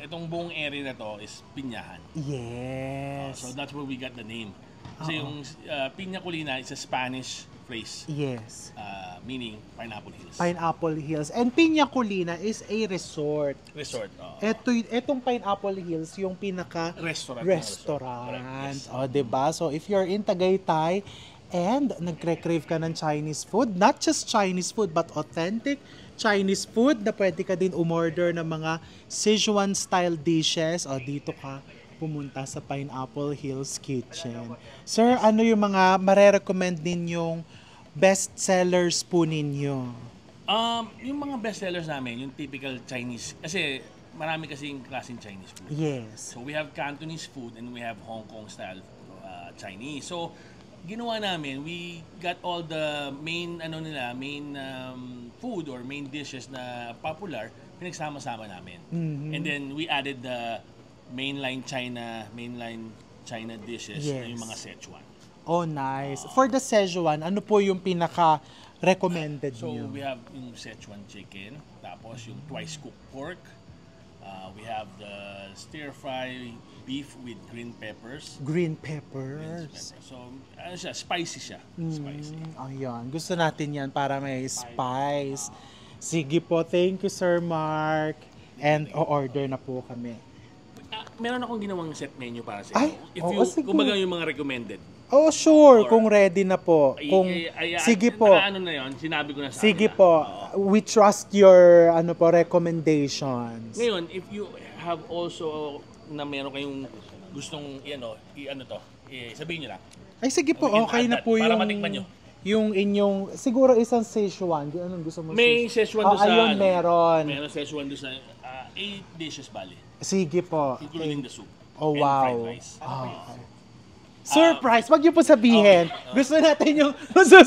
itong buong area na to is Piñahan. Yes. So that's where we got the name. Kasi yung Piña Colina is a Spanish phrase. Yes. Meaning Pineapple Hills. Pineapple Hills. And Piña Colina is a resort. Resort. Etong Pineapple Hills, yung pinaka Restaurant. restaurant. Yes. O, diba? So, if you're in Tagaytay and nagre-crave ka ng Chinese food, not just Chinese food, but authentic Chinese food, na pwede ka din umorder ng mga Sichuan-style dishes, o dito ka pumunta sa Pineapple Hills Kitchen. Sir, ano yung mga mare-recommend ninyong best sellers po ninyo? Yung mga best sellers namin, yung typical Chinese, kasi marami kasing klaseng Chinese food. Yes. So we have Cantonese food and we have Hong Kong style Chinese. So ginawa namin, we got all the main food or main dishes na popular, pinagsama-sama namin. Mm-hmm. And then we added the mainline China dishes, Yes. yung mga Szechuan. Oh, nice. For the Szechuan, ano po yung pinaka-recommended So niyo? we have yung Szechuan chicken, tapos yung twice cooked pork. We have the stir-fry beef with green peppers. Green peppers. So, ano siya, spicy siya. Spicy. Ayun. Gusto natin yan para may spice. Sige po. Thank you, Sir Mark. And o-order na po kami. Meron akong ginawang set menu para sa Ay, inyo. oo, sige. Kumbaga yung mga recommended. Oh, sure. Or- Kung ready na po. Sige po. Ano na yun, sinabi ko na sa Sige kanila. po. Oo. We trust your recommendations. Ngayon, if you have also na meron kayong gustong sabihin nyo lang. Ay, sige po. We can Okay add na that po para yung... matikman nyo. Yung inyong... Siguro isang Szechuan. Anong gusto mo? May Szechuan doon sa... Ayun, meron. Meron Szechuan doon sa 8 dishes bali. Sige po. Including the soup. Oh, and wow. fried rice. Okay. Surprise! Wag niyo po sabihin. Gusto natin yung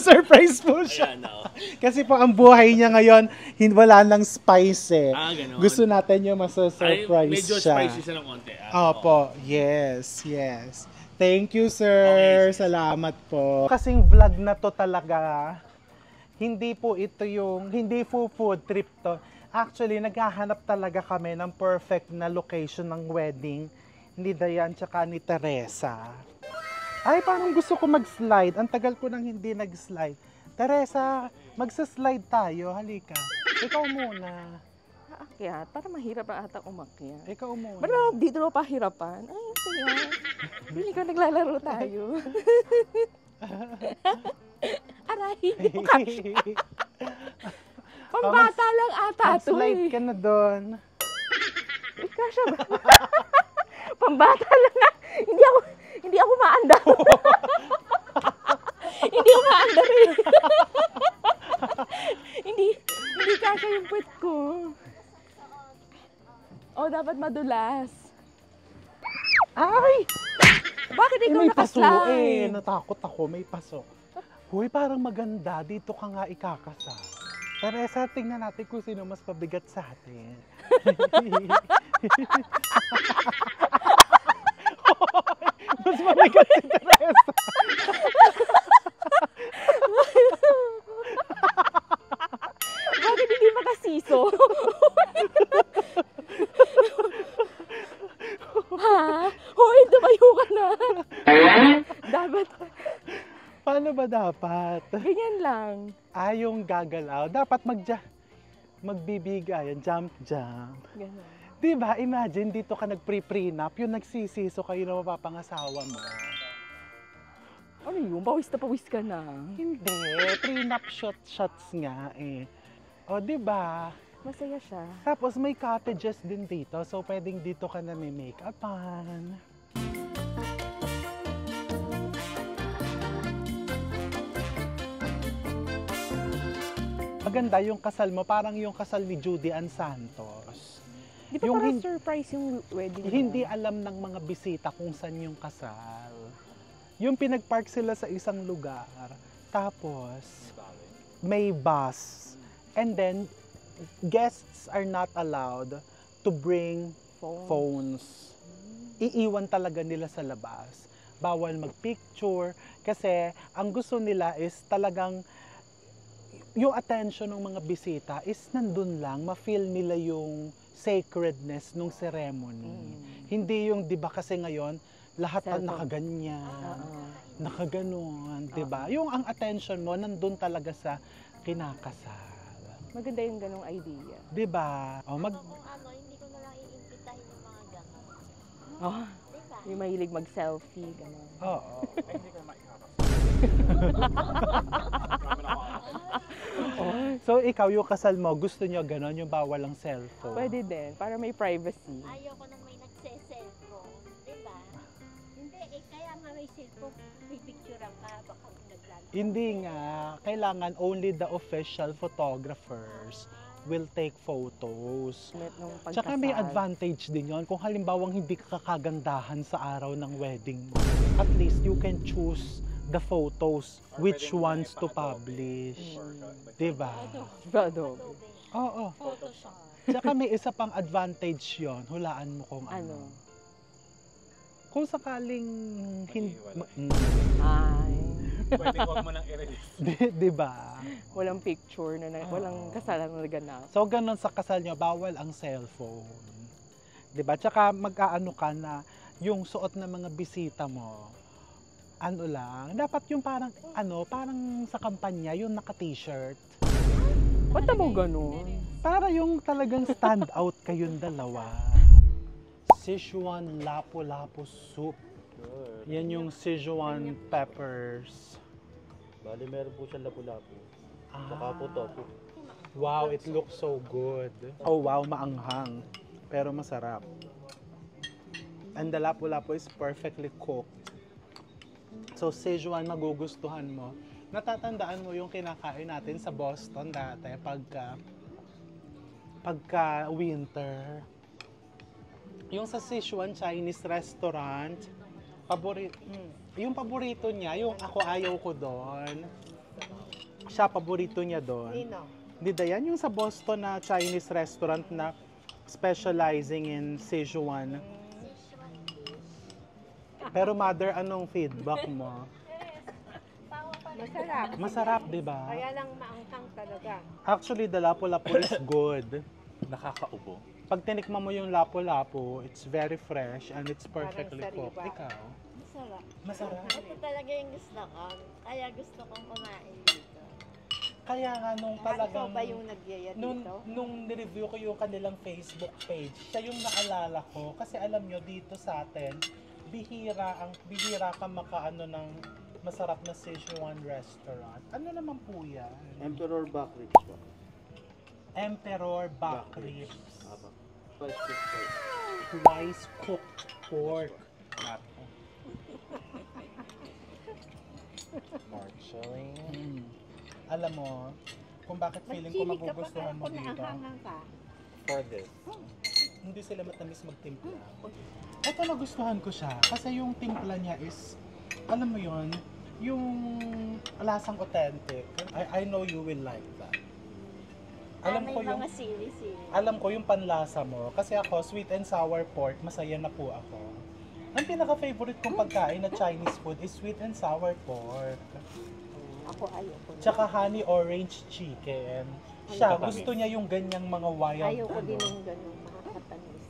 surprise po siya. Ayan, no. Kasi po ang buhay niya ngayon, wala nang spice eh. Ganon. Gusto natin yung Ay, masa-surprise medyo siya. spicy siya ng konti. Opo, yes. Thank you, sir. Okay. Salamat po. Kasing vlog na to talaga, hindi po food trip to. Actually, naghahanap talaga kami ng perfect na location ng wedding ni Dayan tsaka ni Teresa. Ay, parang gusto ko mag-slide. Ang tagal ko nang hindi nag-slide. Teresa, magsa-slide tayo. Halika. Ikaw muna. aakyat. Para mahirap na ata umakyat. Ikaw muna. Pero dito na pahirapan. Ay, sige. Hindi ka naglalaro tayo. Aray, hindi ko kasya. Pambata lang ata ito Slide eh. ka na doon. Uy, kasya ba? Pambata lang nga. Hindi ako maandar. Hindi ako maandar eh. hindi kasya yung puwet ko. Oh, dapat madulas. Ay! Bakit ikaw May paso eh. nakaslide? Natakot ako, may paso. Huy, parang maganda. Dito ka nga ikakasa. Teresa, tingnan natin kung sino mas pabigat sa atin. Mas mabigat si Teresa. Bakit hindi makasiso? Ha? Hoy, tumayo ka na. Dapat, Paano ba dapat? ganyan lang. Yung gagalaw. Dapat magbibigayan. Jump. Ganun. Diba? Imagine, dito ka nag-pre-prenup, yung nagsisiso kayo na mapapangasawa mo. Ano yun? Pawis na pawis ka na. Hindi. Prenup shots nga eh. O, diba? Masaya siya. Tapos may cottages din dito, so pwedeng dito ka na may make-upan. Maganda yung kasal mo, parang yung kasal ni Judy Ann Santos. Di ba Yung parang hin- surprise yung wedding niya? Hindi alam ng mga bisita kung saan yung kasal. Yung pinag-park sila sa isang lugar, tapos may bus, and then guests are not allowed to bring phones. Iiwan talaga nila sa labas. Bawal mag-picture kasi ang gusto nila is talagang yung attention ng mga bisita is nandun lang, ma-feel nila yung sacredness ng ceremony. Hindi yung, di ba kasi ngayon, lahat ang Cellphone. nakaganyan, Oo. nakaganon, di ba? Yung ang attention mo nandun talaga sa kinakasal. Maganda yung ganong idea. Di ba? O, Kung hindi ko na lang iimbitahin yung mga gano'n. Oh, Diba? yung mahilig mag-selfie, gano'n. Oo. So, ikaw, yung kasal mo, gusto nyo ganon, yung bawal ang cellphone? Pwede din, para may privacy. Ayoko nang may nagse-cellphone. Diba? Hindi, kaya nga may cellphone. May picturean ka, baka naglalaro. Hindi nga. Kailangan only the official photographers will take photos. Nung pagkasal. Tsaka may advantage din yon kung halimbawang hindi ka kakagandahan sa araw ng wedding mo. At least you can choose the photos which ones to publish. Diba? Adobe. Oo. Photoshop. Tsaka may isa pang advantage yon. Hulaan mo kung Ano? Kung sakaling hindi... Ay, Pwede huwag mo nang i-release. Diba? walang picture na, walang kasalan na naganap. So, ganun sa kasal nyo, bawal ang cellphone. Diba? Tsaka mag-aano ka na yung suot ng mga bisita mo, ano lang, dapat yung parang, parang sa kampanya, yung naka-t-shirt. Ba't mo ganun? Para yung talagang stand out kayong dalawa. Sichuan lapu-lapu soup. Yan yung Sichuan peppers. Bali, meron po siyang lapu-lapu. Saka po Ah. tofu. Wow, it looks so good. Oh wow, maanghang. Pero masarap. And the lapu-lapu is perfectly cooked. So, Sichuan magugustuhan mo. Natatandaan mo yung kinakain natin sa Boston dati pagka winter. Yung sa Sichuan Chinese restaurant, yung paborito niya, yung ako ayaw ko doon. Siya, paborito niya doon. Sino? Hindi yan, yung sa Boston na Chinese restaurant na specializing in Sichuan. Pero mother, anong feedback mo? Masarap. Masarap, di ba? Kaya lang maangkang talaga. Actually, the lapu-lapu is good. Nakakaubo. Pag tinikman mo yung lapu-lapu, it's very fresh and it's perfectly Parang cooked. sariwa. Ikaw? Masarap. Masarap. Ito talaga yung gusto ko. Kaya gusto kong kumain dito. Kaya nga nung Ikaw talagang... ba yung nagyaya dito? Nung nireview ko yung kanilang Facebook page, siya yung naalala ko. Kasi alam nyo, dito sa atin, bihira ka makaano ng masarap na Sichuan restaurant. Ano naman po yan? Emperor back ribs po. Emperor back Back ribs. ribs. Aba. Twice cooked pork. Twice cooked pork. Marceline. Alam mo, kung bakit feeling ko magugustuhan mo dito. Nahangang ka. For this. Hindi sila matamis magtimpla. Ito nagustuhan ko siya kasi yung timpla niya is, alam mo yon, yung lasang authentic. I know you will like that. Alam may ko yung mga sili-sili. alam ko yung panlasa mo kasi ako sweet and sour pork, masaya na po ako. Ang pinaka-favorite kong pagkain na Chinese food is sweet and sour pork. Ako ayoko. Tsaka honey orange chicken. Siya, gusto niya yung ganyang mga wild. Ayoko din yung ganun, makakatamis.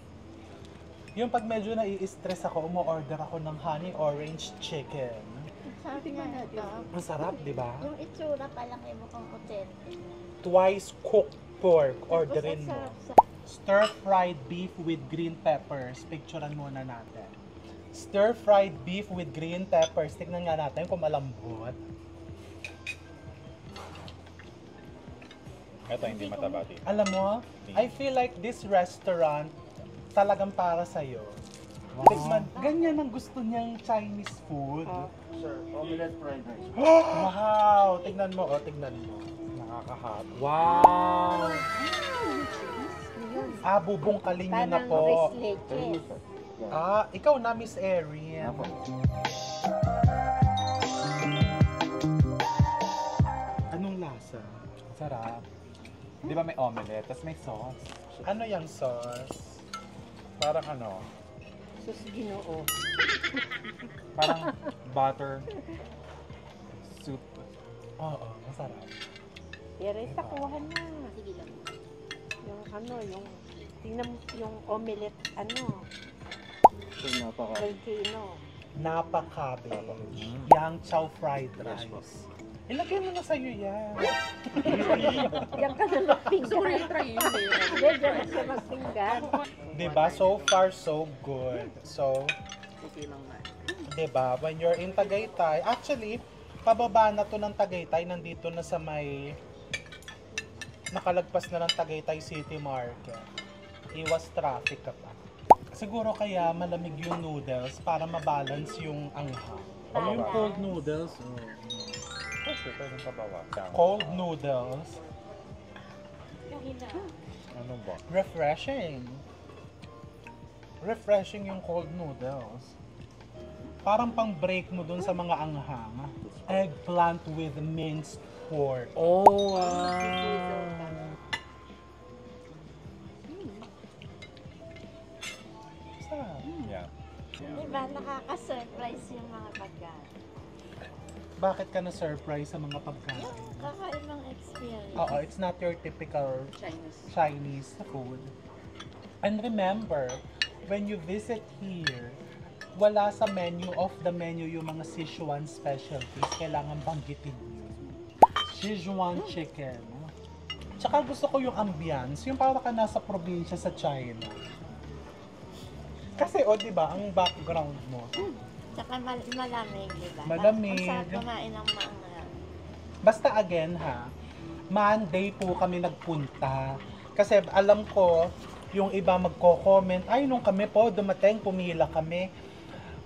Yung pag medyo nai-stress ako, umu-order ako ng honey orange chicken. Sabi nga na ito, Masarap, di ba? yung itsura pa lang ay mukhang authentic. Twice cooked pork, orderin mo. Sa Stir-fried beef with green peppers. Picturean muna natin. Stir-fried beef with green peppers. Tignan nga natin kung malambot. Ito hindi mataba dito. Alam mo, I feel like this restaurant talagang para sa'yo. Tikman, ganyan ang gusto niyang Chinese food. Sir, omelette fried rice. Wow! Tignan mo, tignan mo. Nakakahat. Wow! Bubungkalin niyo na parang po. rice leche. Ikaw na, Miss Erin. Apo. Anong lasa? Sarap. Di ba may omelette, tapos may sauce. Ano yung sauce? Parang ano, Sus Ginoo. parang butter soup. Oo, masarap. Teresa, kuha na. Sige lang. Yung ano, tingnan mo yung omelette, So, napaka. volcano. Napa cabbage. Yang chow fried Yes, po. rice. Ilagay mo na sa'yo yan. Diyan ka na magpinggan. Try yun eh. Hindi, diyan ka siya magpinggan. Diba? So far, so good. So, Sige lang nga. diba? When you're in Tagaytay, actually, pababa na to ng Tagaytay, nandito na sa may nakalagpas na ng Tagaytay City Market. Iwas traffic ka pa. Siguro kaya malamig yung noodles para mabalance yung anghang. Yung cold noodles, Sure, pwedeng kabawasan. cold noodles, Ano ba? refreshing. Refreshing yung cold noodles. Parang pang break mo dun sa mga anghang. Eggplant with minced pork. Oh, wow! Sarap. Yeah. Diba, nakaka-surprise yung mga pagkain. Bakit ka na-surprise sa mga pagkain? Kakaibang experience. Oo, it's not your typical Chinese. Chinese food. And remember, when you visit here, wala sa menu of the menu yung mga Sichuan specialties. Kailangan banggitin nyo. Sichuan chicken. Tsaka gusto ko yung ambience, yung para ka nasa probinsya sa China. Kasi, di ba, ang background mo. Tsaka malamig, diba? Malamig. Ang sarap kumain ng mga. Basta again ha, Monday po kami nagpunta. Kasi alam ko, yung iba magko-comment, ay nung kami po dumating, pumila kami.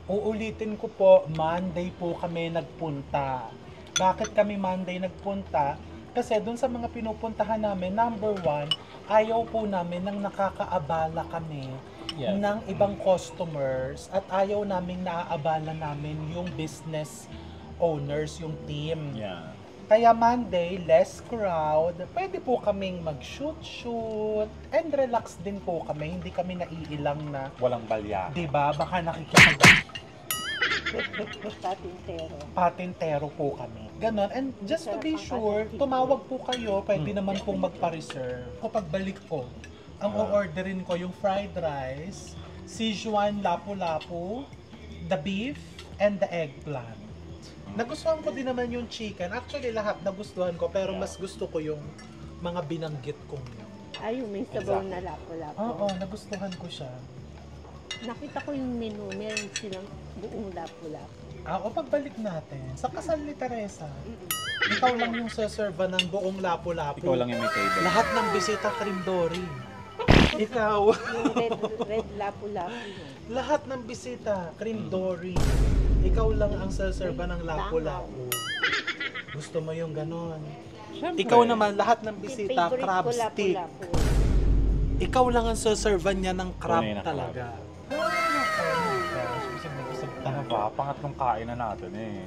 Uulitin ko po, Monday po kami nagpunta. Bakit kami Monday nagpunta? Kasi dun sa mga pinupuntahan namin, number one, ayaw po namin nang nakakaabala kami Yes. ng ibang customers at ayaw naming naaabala namin yung business owners, yung team. Yeah. Kaya Monday, less crowd, pwede po kaming mag-shoot and relax din po kami. Hindi kami naiilang na, Walang balya. di ba? Baka nakikita Patintero. patintero po kami. Ganon. And just to be sure, tumawag po kayo, pwede naman pong magpa-reserve. Kapag balik ko, ang o-orderin ko yung fried rice, Sichuan lapu-lapu, the beef, and the eggplant. Nagustuhan ko din naman yung chicken. Actually, lahat nagustuhan ko, pero Yeah. mas gusto ko yung mga binanggit kong yun. Ay, yung may sabaw na lapo-lapo. Oo, nagustuhan ko siya. Nakita ko yung menu, meron silang buong lapo-lapo. O pagbalik natin, sa kasal ni Teresa, ikaw lang yung saserva ng buong lapu-lapu. Ikaw lang yung may table. Lahat ng bisita Crindori. Ikaw. Yung red lapo-lapo yun. Lahat ng bisita Crindori. Ikaw lang ang saserva ng lapu-lapu. Gusto mo yung ganon. Ikaw naman, lahat ng bisita, Favorite crab ko stick. lapo-lapo. Ikaw lang ang saserva niya ng crab Tunay na crab. talaga. Ano ba? Pangatlong kain na natin eh.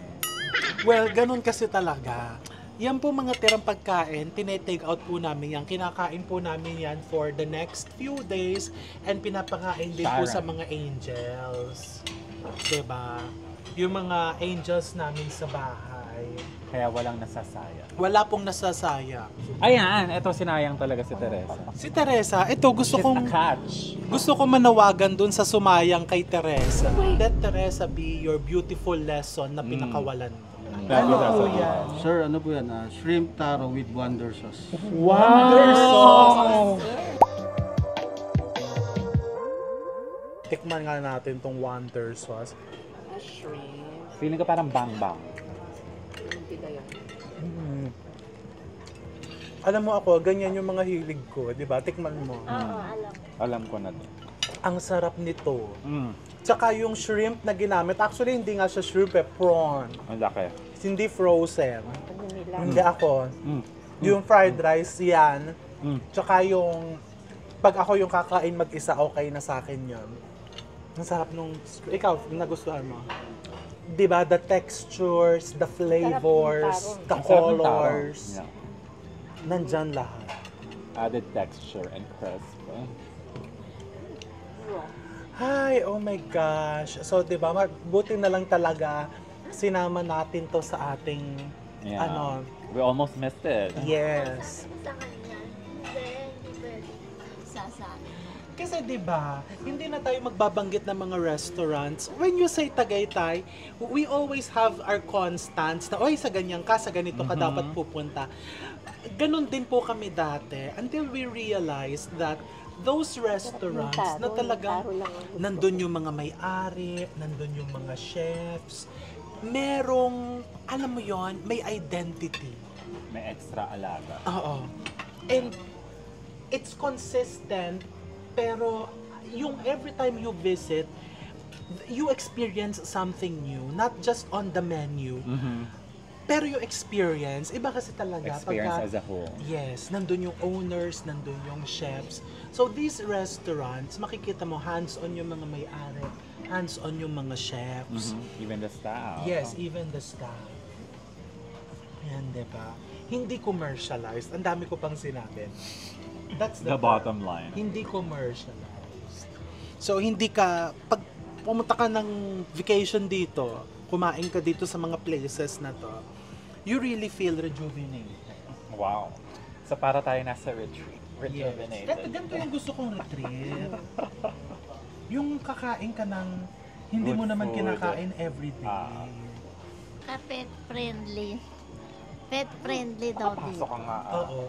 Well, ganun kasi talaga. Yan po mga tirang pagkain, tinetake out po namin yan. Kinakain po namin yan for the next few days and pinapakain din po sa mga angels. Diba? Yung mga angels namin sa bahay. Kaya walang nasasaya. Wala pong nasasaya. Ayan, eto sinayang talaga si Teresa. Si Teresa, ito gusto She's kong a catch. gusto ko manawagan dun sa sumayang kay Teresa. Let Teresa be your beautiful lesson na pinakawalan mo. Ano po yan? Sir, ano po yan? Shrimp taro with wonder sauce. Wow! Tikman nga natin tong wonder sauce. Shrimp. Feeling ko parang bang-bang. Hindi kaya. Alam mo ako, ganyan yung mga hilig ko, di ba? Tikman mo. Oo, alam. Alam ko na to. Ang sarap nito. Mm. Tsaka yung shrimp na ginamit, actually hindi nga siya shrimp, prawn. Ang laki. Hindi frozen. Ano nila? Hindi ako. Mm. Yung fried rice, yan. Mm. Tsaka yung, pag ako yung kakain mag-isa, okay na sa akin yun. Ang sarap nung, ikaw, nagustuhan mo? Di ba? The textures, the flavors, the Ang sarap ng taro. colors. Yeah. Nandyan lahat. Added texture and crisp. Hi, oh my gosh. So, di ba, buti na lang talaga sinama natin to sa ating, Yeah. ano, We almost missed it. yes. Sa kanya, hindi pwede sasabi. Kasi 'di ba, hindi na tayo magbabanggit ng mga restaurants. When you say Tagaytay, we always have our constants na oy sa ganyan ka, sa ganito ka dapat pupunta. Ganon din po kami dati until we realized that those restaurants na talagang nandun yung mga may-ari, nandun yung mga chefs, merong, alam mo yon, may identity. May extra alaga. Oo. And it's consistent, pero yung every time you visit, you experience something new, not just on the menu, pero yung experience, iba kasi talaga. Experience as a whole. Yes, nandun yung owners, nandun yung chefs. So these restaurants, makikita mo, hands-on yung mga may-ari, hands-on yung mga chefs. Even the staff. Yes, even the staff. Yan, diba? Hindi commercialized. Ang dami ko pang sinabi. That's The bottom line. Hindi commercialized. So, hindi ka, pag pumunta ka ng vacation dito, kumain ka dito sa mga places na to, you really feel rejuvenated. Wow. So para tayo nasa retreat. Yes. Rejuvenated. Ganito yung gusto kong retreat. Yung kakain ka ng, hindi mo Good naman food. kinakain everyday. Pet friendly. Pet friendly daw din. Pasok ka nga. Oo.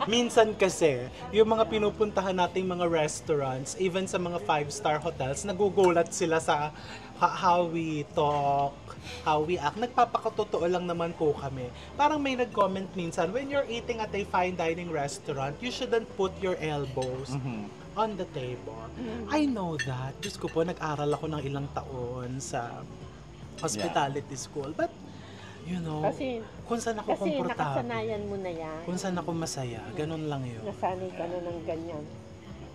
Minsan kasi, yung mga pinupuntahan nating mga restaurants, even sa mga 5-star hotels, nagugulat sila sa how we talk, how we act. Nagpapakatotoo lang naman po kami. Parang may nag-comment minsan, when you're eating at a fine dining restaurant, you shouldn't put your elbows on the table. I know that. Diyos ko po, nag-aral ako ng ilang taon sa hospitality school. But, you know, Kasi, kung saan ako kasi komportable, nakasanayan mo na yan. kung saan ako masaya, ganun lang yun. Nasanay ka na ng ganyan.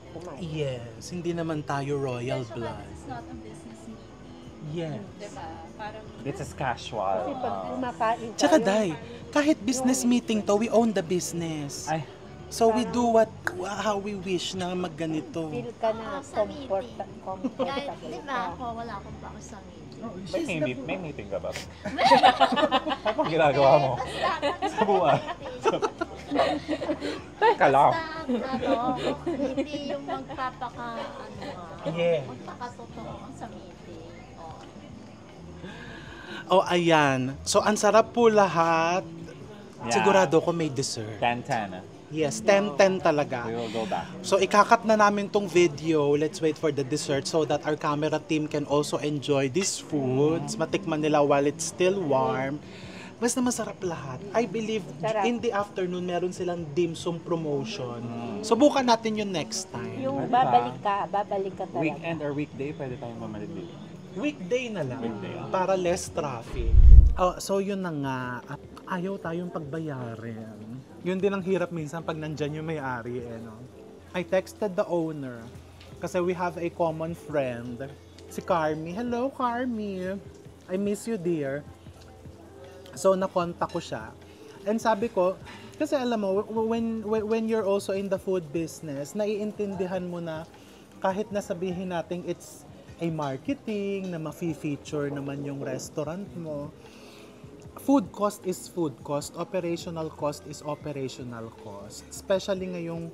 Kumain. Yes, hindi naman tayo royal Saka blood. it's not a business meeting. Yes. Diba? Parang This is casual. Kasi pag kumakain ka, Tsaka yung- Day, kahit business meeting to, we own the business. Ay, So we do how we wish na magganito. feel ka na sa meeting. Kahit, comfortable di ka. ba ako, wala akong bako sa meeting. may meeting ka ba? Ano pang ginagawa mo? Sa buwan. Teka lang. Basta, hindi yung magpapaka, Yeah. magpakatotoo sa meeting. Oh. Oh, ayan. So, ang sarap po lahat. Yeah. Sigurado ko may dessert. 10-10. Yes, 10-10 talaga. We will go back. So, ikakat na namin tong video. Let's wait for the dessert so that our camera team can also enjoy these foods. Matikman nila while it's still warm. Basta masarap lahat. I believe Sarap. in the afternoon, meron silang dim sum promotion. Subukan natin yun next time. Yung Ano babalik ka talaga. Weekend or weekday, pwede tayong mamalit dito. Weekday na lang. Weekday. Para less traffic. Oh, so yun na nga. At ayaw tayong pagbayarin. Yun din ang hirap minsan pag nandyan yung may-ari. No? I texted the owner kasi we have a common friend. Si Carmi. Hello, Carmi. I miss you, dear. So, nakontak ko siya. And sabi ko, kasi alam mo, when you're also in the food business, naiintindihan mo na kahit nasabihin natin it's a marketing, na ma-feature naman yung restaurant mo, food cost is food cost, operational cost is operational cost. Especially ngayong,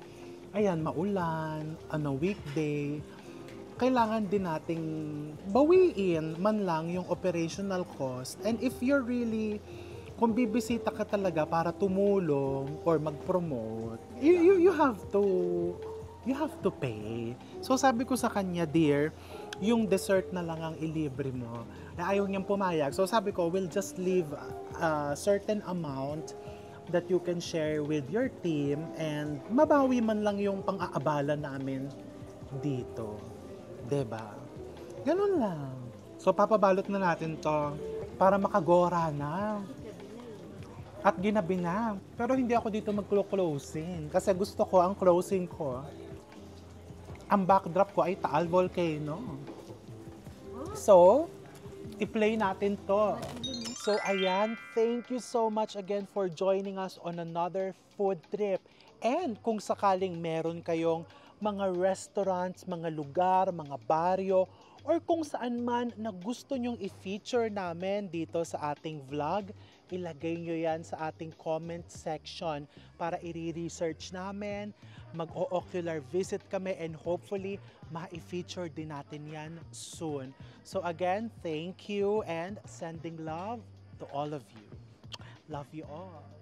ayan, maulan, weekday, kailangan din nating bawiin man lang yung operational cost. And if you're really, kung bibisita ka talaga para tumulong or mag-promote, you have to pay. So sabi ko sa kanya, dear, yung dessert na lang ang ilibre mo. Ayaw niyang pumayag. So sabi ko, we'll just leave a certain amount that you can share with your team and mabawi man lang yung pang-aabala namin dito. 'Di ba? Ganun lang. So papabalot na natin to para makagora na. At ginabi na. Pero hindi ako dito mag-closing kasi gusto ko, ang closing ko, ang backdrop ko ay Taal Volcano. So, i-play natin to. So, ayan, thank you so much again for joining us on another food trip. And kung sakaling meron kayong mga restaurants, mga lugar, mga baryo, or kung saan man na gusto nyong i-feature namin dito sa ating vlog, ilagay nyo yan sa ating comment section para i-research namin, mag-o-ocular visit kami, and hopefully, ma-feature din natin yan soon. So again, thank you and sending love to all of you. Love you all.